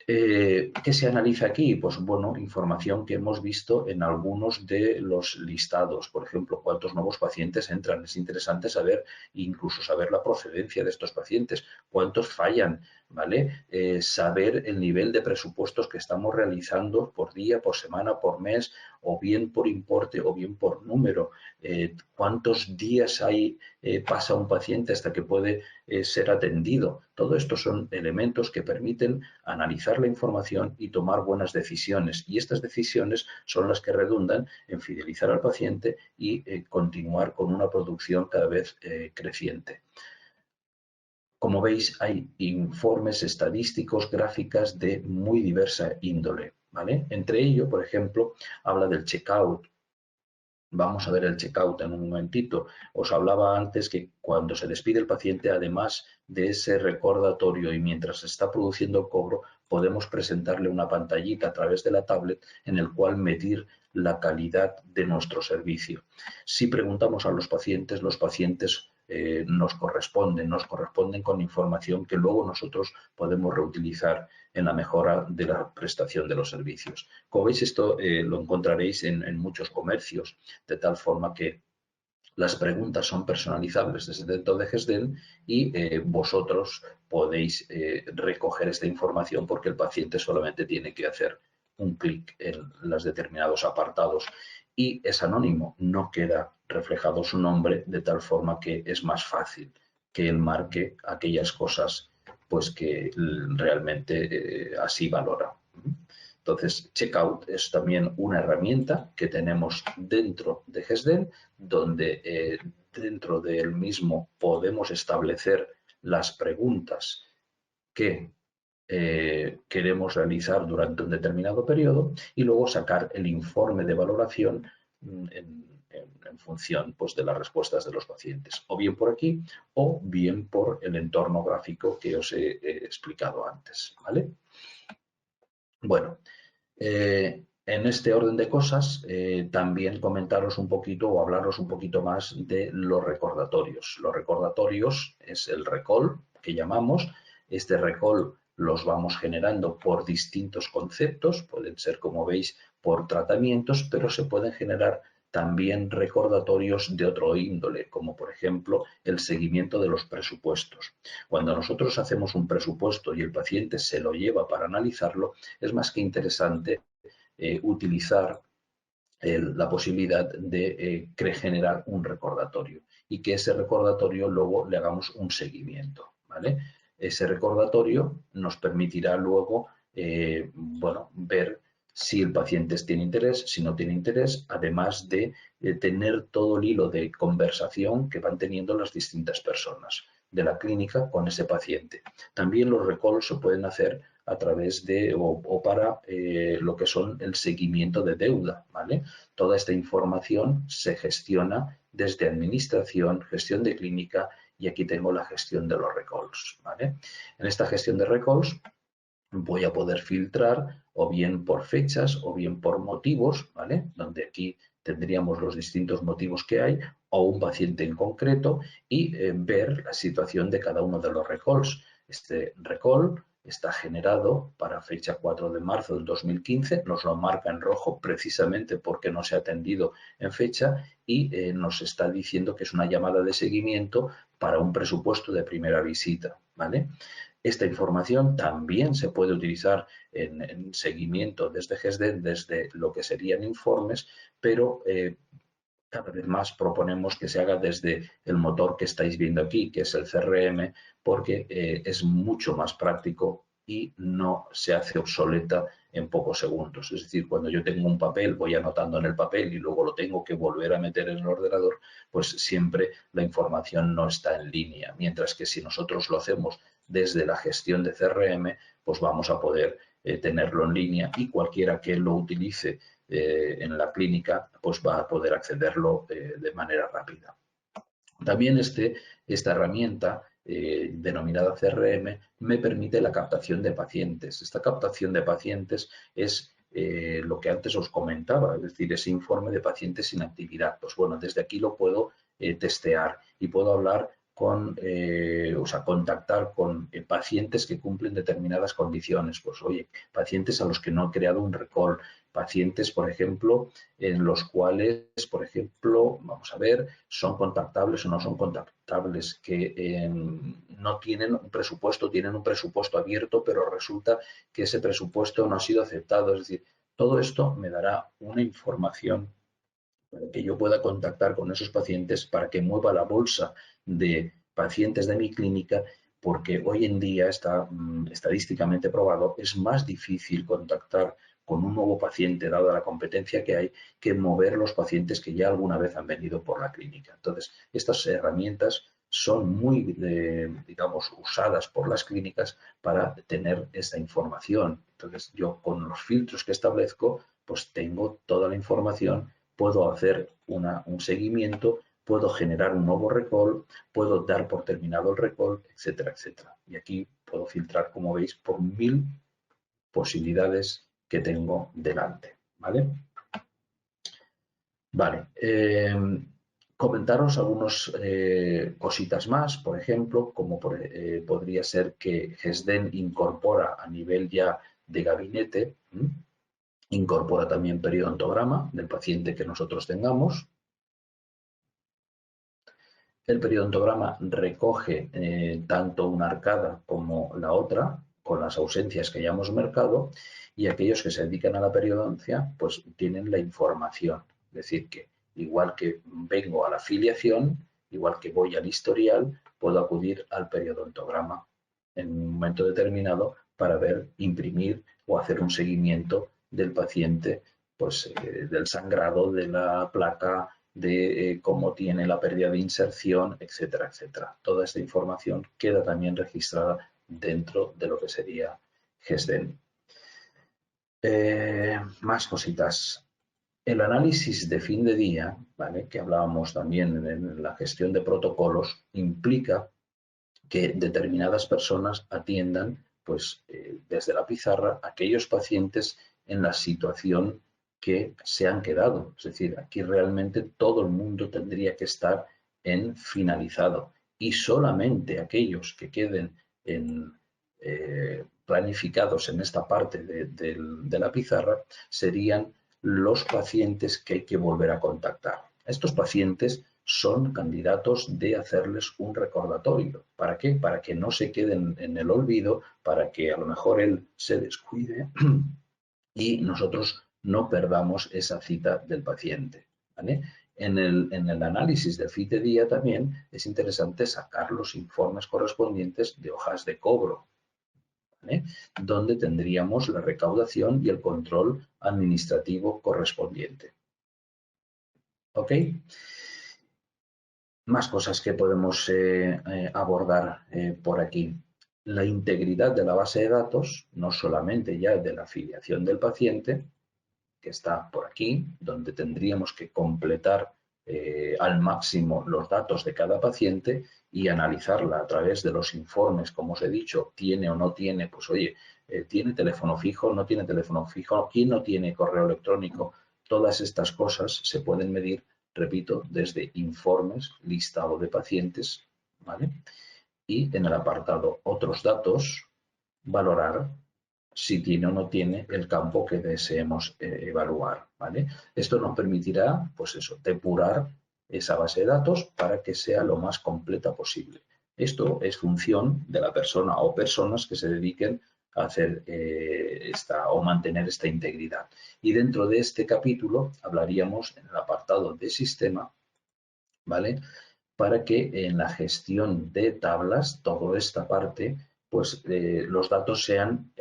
¿Qué se analiza aquí? Pues bueno, información que hemos visto en algunos de los listados. Por ejemplo, cuántos nuevos pacientes entran. Es interesante saber, incluso saber la procedencia de estos pacientes, cuántos fallan, ¿vale? Saber el nivel de presupuestos que estamos realizando por día, por semana, por mes, o bien por importe o bien por número. Cuántos días pasa un paciente hasta que puede ser atendido. Todo esto son elementos que permiten analizar la información y tomar buenas decisiones. Y estas decisiones son las que redundan en fidelizar al paciente y continuar con una producción cada vez creciente. Como veis, hay informes estadísticos, gráficas de muy diversa índole, ¿vale? Entre ello, por ejemplo, habla del checkout. Vamos a ver el checkout en un momentito. Os hablaba antes que cuando se despide el paciente, además de ese recordatorio y mientras se está produciendo el cobro, podemos presentarle una pantallita a través de la tablet en el cual medir la calidad de nuestro servicio. Si preguntamos a los pacientes nos corresponden con información que luego nosotros podemos reutilizar en la mejora de la prestación de los servicios. Como veis, esto lo encontraréis en muchos comercios, de tal forma que las preguntas son personalizables desde dentro de GESDEN y vosotros podéis recoger esta información porque el paciente solamente tiene que hacer un clic en los determinados apartados y es anónimo, no queda reflejado su nombre de tal forma que es más fácil que él marque aquellas cosas pues que realmente así valora. Entonces, Checkout es también una herramienta que tenemos dentro de GESDEN, donde dentro del mismo podemos establecer las preguntas que queremos realizar durante un determinado periodo y luego sacar el informe de valoración en función pues, de las respuestas de los pacientes, o bien por aquí o bien por el entorno gráfico que os he explicado antes, ¿vale? Bueno, en este orden de cosas, también comentaros un poquito o hablaros un poquito más de los recordatorios. Los recordatorios es el recall que llamamos. Este recall los vamos generando por distintos conceptos, pueden ser, como veis, por tratamientos, pero se pueden generar también recordatorios de otro índole, como por ejemplo el seguimiento de los presupuestos. Cuando nosotros hacemos un presupuesto y el paciente se lo lleva para analizarlo, es más que interesante utilizar la posibilidad de generar un recordatorio y que ese recordatorio luego le hagamos un seguimiento, ¿vale? Ese recordatorio nos permitirá luego, bueno, ver si el paciente tiene interés, si no tiene interés, además de tener todo el hilo de conversación que van teniendo las distintas personas de la clínica con ese paciente. También los recalls se pueden hacer a través de o para lo que son el seguimiento de deuda, ¿vale? Toda esta información se gestiona desde administración, gestión de clínica y aquí tengo la gestión de los recalls, ¿vale? En esta gestión de recalls voy a poder filtrar o bien por fechas o bien por motivos, ¿vale? Donde aquí tendríamos los distintos motivos que hay o un paciente en concreto y ver la situación de cada uno de los recalls. Este recall está generado para fecha 4 de marzo del 2015, nos lo marca en rojo precisamente porque no se ha atendido en fecha y nos está diciendo que es una llamada de seguimiento para un presupuesto de primera visita, ¿vale? Esta información también se puede utilizar en seguimiento desde GESDEN, desde lo que serían informes, pero cada vez más proponemos que se haga desde el motor que estáis viendo aquí, que es el CRM, porque es mucho más práctico y no se hace obsoleta en pocos segundos. Es decir, cuando yo tengo un papel, voy anotando en el papel y luego lo tengo que volver a meter en el ordenador, pues siempre la información no está en línea. Mientras que si nosotros lo hacemos desde la gestión de CRM, pues vamos a poder tenerlo en línea y cualquiera que lo utilice en la clínica, pues va a poder accederlo de manera rápida. También esta herramienta denominada CRM me permite la captación de pacientes. Esta captación de pacientes es lo que antes os comentaba, es decir, ese informe de pacientes sin actividad. Pues bueno, desde aquí lo puedo testear y puedo hablar contactar con pacientes que cumplen determinadas condiciones. Pues oye, pacientes a los que no he creado un recall, pacientes, por ejemplo, en los cuales, por ejemplo, vamos a ver, son contactables o no son contactables, que no tienen un presupuesto, tienen un presupuesto abierto, pero resulta que ese presupuesto no ha sido aceptado. Es decir, todo esto me dará una información para que yo pueda contactar con esos pacientes para que mueva la bolsa de pacientes de mi clínica, porque hoy en día está estadísticamente probado, es más difícil contactar con un nuevo paciente, dada la competencia que hay, que mover los pacientes que ya alguna vez han venido por la clínica. Entonces, estas herramientas son muy, digamos, usadas por las clínicas para tener esta información. Entonces, yo con los filtros que establezco, pues tengo toda la información, puedo hacer un seguimiento, puedo generar un nuevo recall, puedo dar por terminado el recall, etcétera, etcétera. Y aquí puedo filtrar, como veis, por 1000 posibilidades que tengo delante, ¿vale? Vale. Comentaros algunas cositas más, por ejemplo, como podría ser que GESDEN incorpora a nivel ya de gabinete, incorpora también periodontograma del paciente que nosotros tengamos. El periodontograma recoge tanto una arcada como la otra, con las ausencias que hayamos marcado, y aquellos que se dedican a la periodoncia, pues tienen la información. Es decir, que igual que vengo a la filiación, igual que voy al historial, puedo acudir al periodontograma en un momento determinado para ver, imprimir o hacer un seguimiento del paciente, pues del sangrado, de la placa, de cómo tiene la pérdida de inserción, etcétera, etcétera. Toda esta información queda también registrada dentro de lo que sería GESDEN. Más cositas. El análisis de fin de día, ¿vale?, que hablábamos también en la gestión de protocolos, implica que determinadas personas atiendan, pues, desde la pizarra aquellos pacientes en la situación que se han quedado. Es decir, aquí realmente todo el mundo tendría que estar en finalizado y solamente aquellos que queden planificados en esta parte de la pizarra serían los pacientes que hay que volver a contactar. Estos pacientes son candidatos de hacerles un recordatorio. ¿Para qué? Para que no se queden en el olvido, para que a lo mejor él se descuide y nosotros no perdamos esa cita del paciente, ¿vale? En el análisis del fin de día también es interesante sacar los informes correspondientes de hojas de cobro, ¿vale?, donde tendríamos la recaudación y el control administrativo correspondiente. ¿Ok? Más cosas que podemos abordar por aquí. la integridad de la base de datos, no solamente ya de la afiliación del paciente, que está por aquí, donde tendríamos que completar al máximo los datos de cada paciente y analizarla a través de los informes, como os he dicho, tiene o no tiene, pues oye, tiene teléfono fijo, no tiene teléfono fijo, quién no tiene correo electrónico, todas estas cosas se pueden medir, repito, desde informes, listado de pacientes, ¿vale? Y en el apartado otros datos, valorar si tiene o no tiene el campo que deseemos evaluar, ¿vale? Esto nos permitirá, pues eso, depurar esa base de datos para que sea lo más completa posible. Esto es función de la persona o personas que se dediquen a hacer o mantener esta integridad. Y dentro de este capítulo hablaríamos en el apartado de sistema, ¿vale? Para que en la gestión de tablas, toda esta parte, pues los datos sean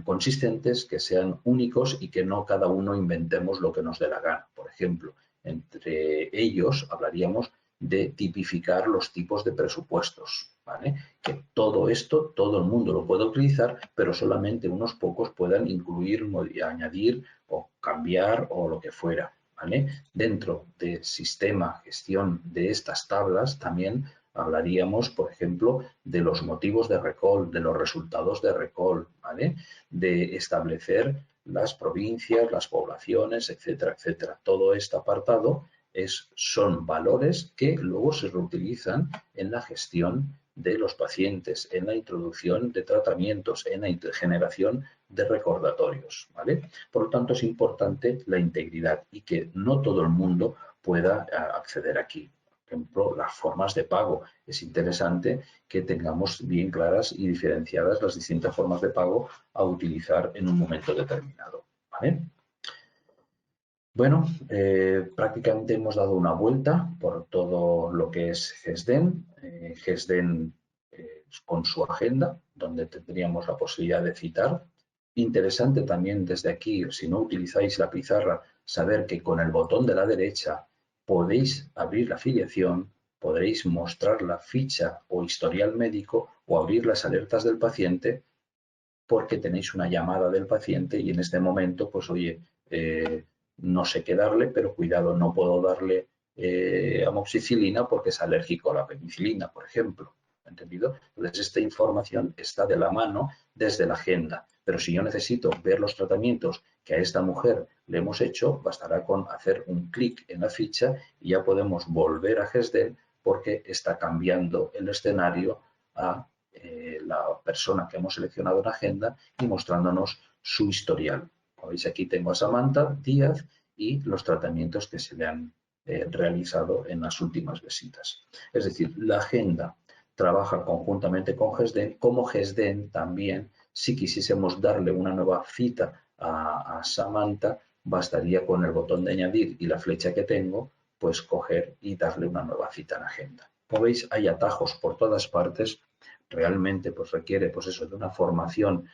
consistentes, que sean únicos y que no cada uno inventemos lo que nos dé la gana. Por ejemplo, entre ellos hablaríamos de tipificar los tipos de presupuestos, ¿vale? Que todo esto, todo el mundo lo puede utilizar, pero solamente unos pocos puedan incluir, añadir o cambiar o lo que fuera. ¿Vale? Dentro del sistema gestión de estas tablas también hablaríamos, por ejemplo, de los motivos de recall, de los resultados de recall, ¿vale? De establecer las provincias, las poblaciones, etcétera, etcétera. Todo este apartado son valores que luego se reutilizan en la gestión de los pacientes, en la introducción de tratamientos, en la generación de recordatorios, ¿vale? Por lo tanto, es importante la integridad y que no todo el mundo pueda acceder aquí. Por ejemplo, las formas de pago. Es interesante que tengamos bien claras y diferenciadas las distintas formas de pago a utilizar en un momento determinado, ¿vale? Bueno, prácticamente hemos dado una vuelta por todo lo que es GESDEN. GESDEN con su agenda, donde tendríamos la posibilidad de citar. Interesante también desde aquí, si no utilizáis la pizarra, saber que con el botón de la derecha podéis abrir la afiliación, podréis mostrar la ficha o historial médico o abrir las alertas del paciente porque tenéis una llamada del paciente y en este momento, pues oye, no sé qué darle, pero cuidado, no puedo darle amoxicilina porque es alérgico a la penicilina, por ejemplo. ¿Entendido? Entonces, esta información está de la mano desde la agenda. Pero si yo necesito ver los tratamientos que a esta mujer le hemos hecho, bastará con hacer un clic en la ficha y ya podemos volver a GESDEN porque está cambiando el escenario a la persona que hemos seleccionado en agenda y mostrándonos su historial. Como veis, aquí tengo a Samantha Díaz y los tratamientos que se le han realizado en las últimas visitas. Es decir, la agenda trabaja conjuntamente con GESDEN, como GESDEN también, si quisiésemos darle una nueva cita a Samantha, bastaría con el botón de añadir y la flecha que tengo, pues coger y darle una nueva cita en agenda. Como veis, hay atajos por todas partes, realmente pues requiere pues eso, de una formación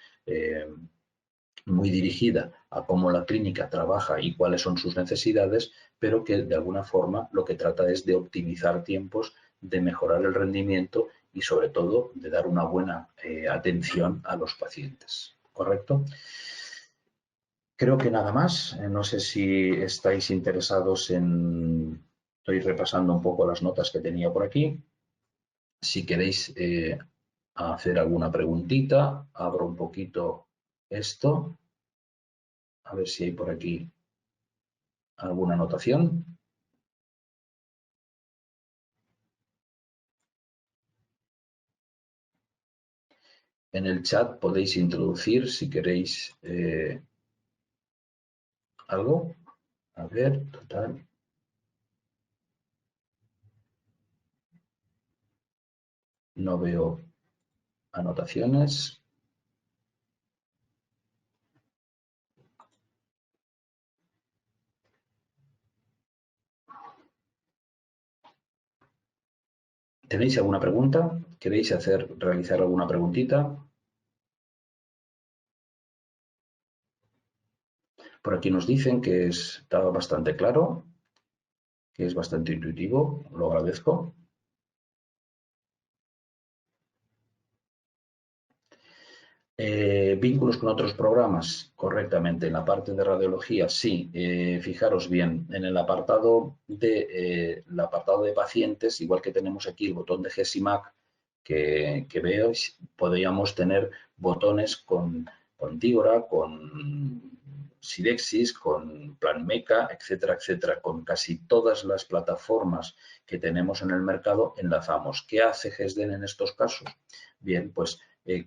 muy dirigida a cómo la clínica trabaja y cuáles son sus necesidades, pero que de alguna forma lo que trata es de optimizar tiempos, de mejorar el rendimiento y sobre todo de dar una buena atención a los pacientes. ¿Correcto? Creo que nada más. No sé si estáis interesados en... Estoy repasando un poco las notas que tenía por aquí. Si queréis hacer alguna preguntita, abro un poquito esto. A ver si hay por aquí alguna anotación. En el chat podéis introducir si queréis algo. A ver, total. No veo anotaciones. ¿Tenéis alguna pregunta? ¿Queréis realizar alguna preguntita? Por aquí nos dicen que está bastante claro, que es bastante intuitivo. Lo agradezco. Vínculos con otros programas, correctamente. En la parte de radiología, sí. Fijaros bien, en el apartado de pacientes, igual que tenemos aquí el botón de GESIMAC que veis, podríamos tener botones con Tigora, con Sidexis, con PlanMeca, etcétera, etcétera. Con casi todas las plataformas que tenemos en el mercado enlazamos. ¿Qué hace GESDEN en estos casos? Bien, pues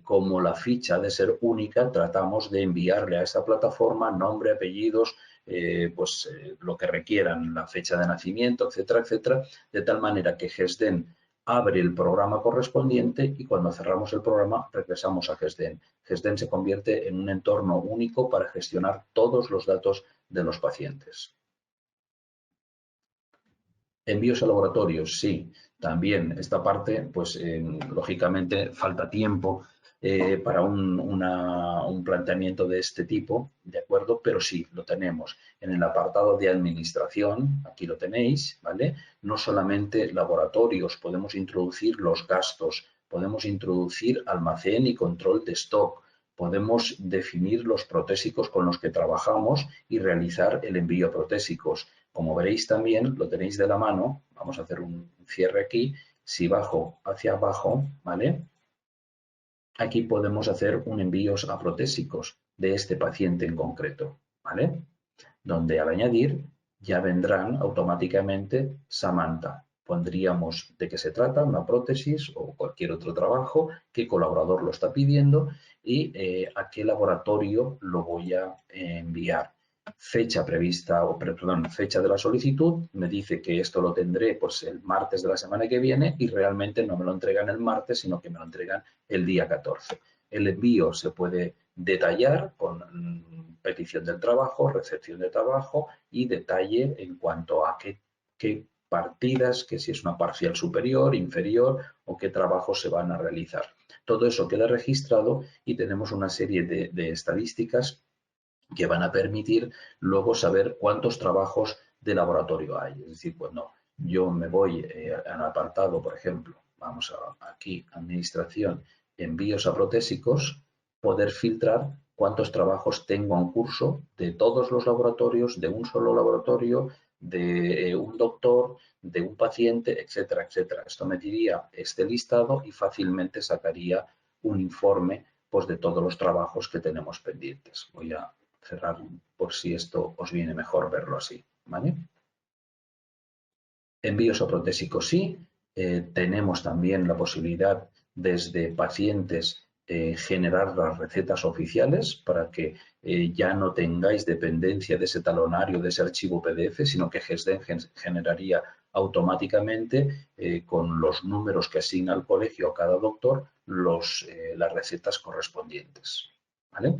como la ficha ha de ser única, tratamos de enviarle a esa plataforma nombre, apellidos, lo que requieran, la fecha de nacimiento, etcétera, etcétera, de tal manera que GESDEN abre el programa correspondiente y cuando cerramos el programa regresamos a GESDEN. GESDEN se convierte en un entorno único para gestionar todos los datos de los pacientes. Envíos a laboratorios, sí, también esta parte, pues lógicamente falta tiempo para un planteamiento de este tipo, ¿de acuerdo? Pero sí, lo tenemos. En el apartado de administración, aquí lo tenéis, ¿vale? No solamente laboratorios, podemos introducir los gastos, podemos introducir almacén y control de stock, podemos definir los protésicos con los que trabajamos y realizar el envío a protésicos. Como veréis también, lo tenéis de la mano, vamos a hacer un cierre aquí, si bajo hacia abajo, ¿vale? Aquí podemos hacer un envío a protésicos de este paciente en concreto, ¿vale? Donde al añadir ya vendrán automáticamente Samantha. Pondríamos de qué se trata, una prótesis o cualquier otro trabajo, qué colaborador lo está pidiendo y a qué laboratorio lo voy a enviar. Fecha prevista, fecha de la solicitud, me dice que esto lo tendré pues el martes de la semana que viene y realmente no me lo entregan el martes, sino que me lo entregan el día 14. El envío se puede detallar con petición del trabajo, recepción de trabajo y detalle en cuanto a qué partidas, que si es una parcial superior, inferior o qué trabajos se van a realizar. Todo eso queda registrado y tenemos una serie de estadísticas que van a permitir luego saber cuántos trabajos de laboratorio hay. Es decir, cuando yo me voy al apartado, por ejemplo, vamos aquí, administración, envíos a protésicos, poder filtrar cuántos trabajos tengo en curso de todos los laboratorios, de un solo laboratorio, de un doctor, de un paciente, etcétera, etcétera. Esto me diría este listado y fácilmente sacaría un informe pues, de todos los trabajos que tenemos pendientes. Voy a cerrar por si esto os viene mejor verlo así, ¿vale? Envíos a protésicos sí. Tenemos también la posibilidad desde pacientes generar las recetas oficiales para que ya no tengáis dependencia de ese talonario, de ese archivo PDF, sino que GESDEN generaría automáticamente con los números que asigna el colegio a cada doctor las recetas correspondientes. ¿Vale?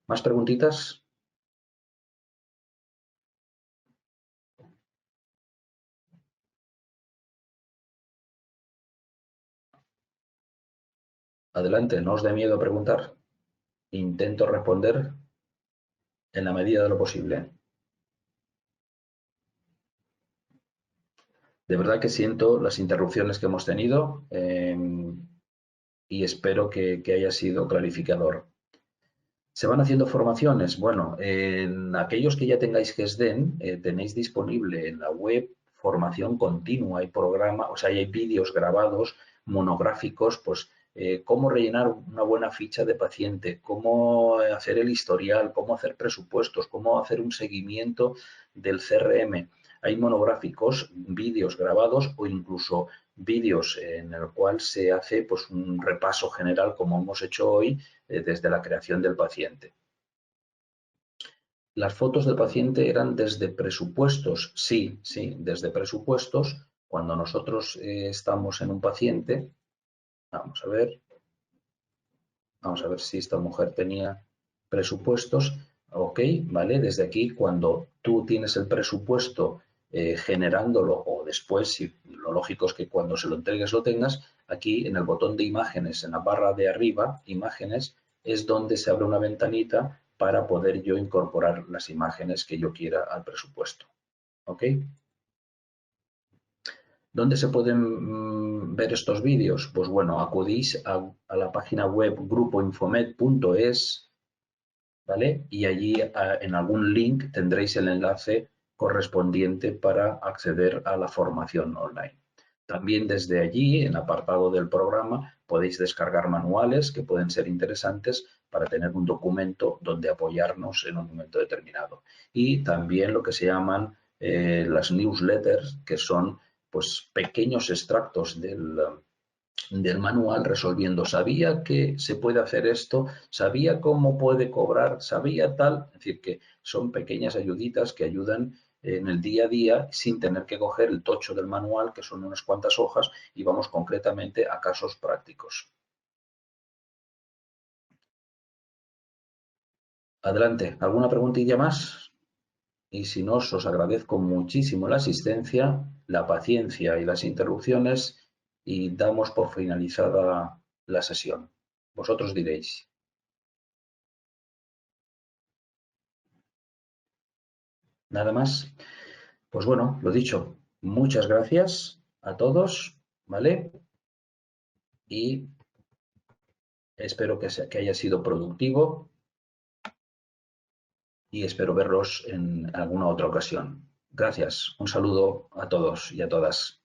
¿Más preguntitas? Adelante, no os dé miedo a preguntar. Intento responder en la medida de lo posible. De verdad que siento las interrupciones que hemos tenido y espero que haya sido clarificador. ¿Se van haciendo formaciones? Bueno, en aquellos que ya tengáis GESDEN, tenéis disponible en la web formación continua. Hay programas, o sea, hay vídeos grabados, monográficos, pues cómo rellenar una buena ficha de paciente, cómo hacer el historial, cómo hacer presupuestos, cómo hacer un seguimiento del CRM. Hay monográficos, vídeos grabados o incluso vídeos en el cual se hace pues, un repaso general, como hemos hecho hoy, desde la creación del paciente. Las fotos del paciente eran desde presupuestos, sí, desde presupuestos. Cuando nosotros estamos en un paciente, vamos a ver si esta mujer tenía presupuestos, ok, vale, desde aquí cuando tú tienes el presupuesto generándolo o después, si lo lógico es que cuando se lo entregues lo tengas, aquí en el botón de imágenes, en la barra de arriba, imágenes, es donde se abre una ventanita para poder yo incorporar las imágenes que yo quiera al presupuesto. ¿Ok? ¿Dónde se pueden ver estos vídeos? Pues bueno, acudís a la página web grupoinfomed.es, ¿vale? Y allí en algún link tendréis el enlace correspondiente para acceder a la formación online. También desde allí, en el apartado del programa, podéis descargar manuales que pueden ser interesantes para tener un documento donde apoyarnos en un momento determinado. Y también lo que se llaman las newsletters, que son pues pequeños extractos del manual resolviendo. Sabía que se puede hacer esto, sabía cómo puede cobrar, sabía tal. Es decir, que son pequeñas ayuditas que ayudan en el día a día sin tener que coger el tocho del manual, que son unas cuantas hojas, y vamos concretamente a casos prácticos. Adelante, ¿alguna preguntilla más? Y si no, os agradezco muchísimo la asistencia, la paciencia y las interrupciones y damos por finalizada la sesión. Vosotros diréis. Nada más. Pues bueno, lo dicho, muchas gracias a todos, ¿vale? Y espero que haya sido productivo y espero verlos en alguna otra ocasión. Gracias. Un saludo a todos y a todas.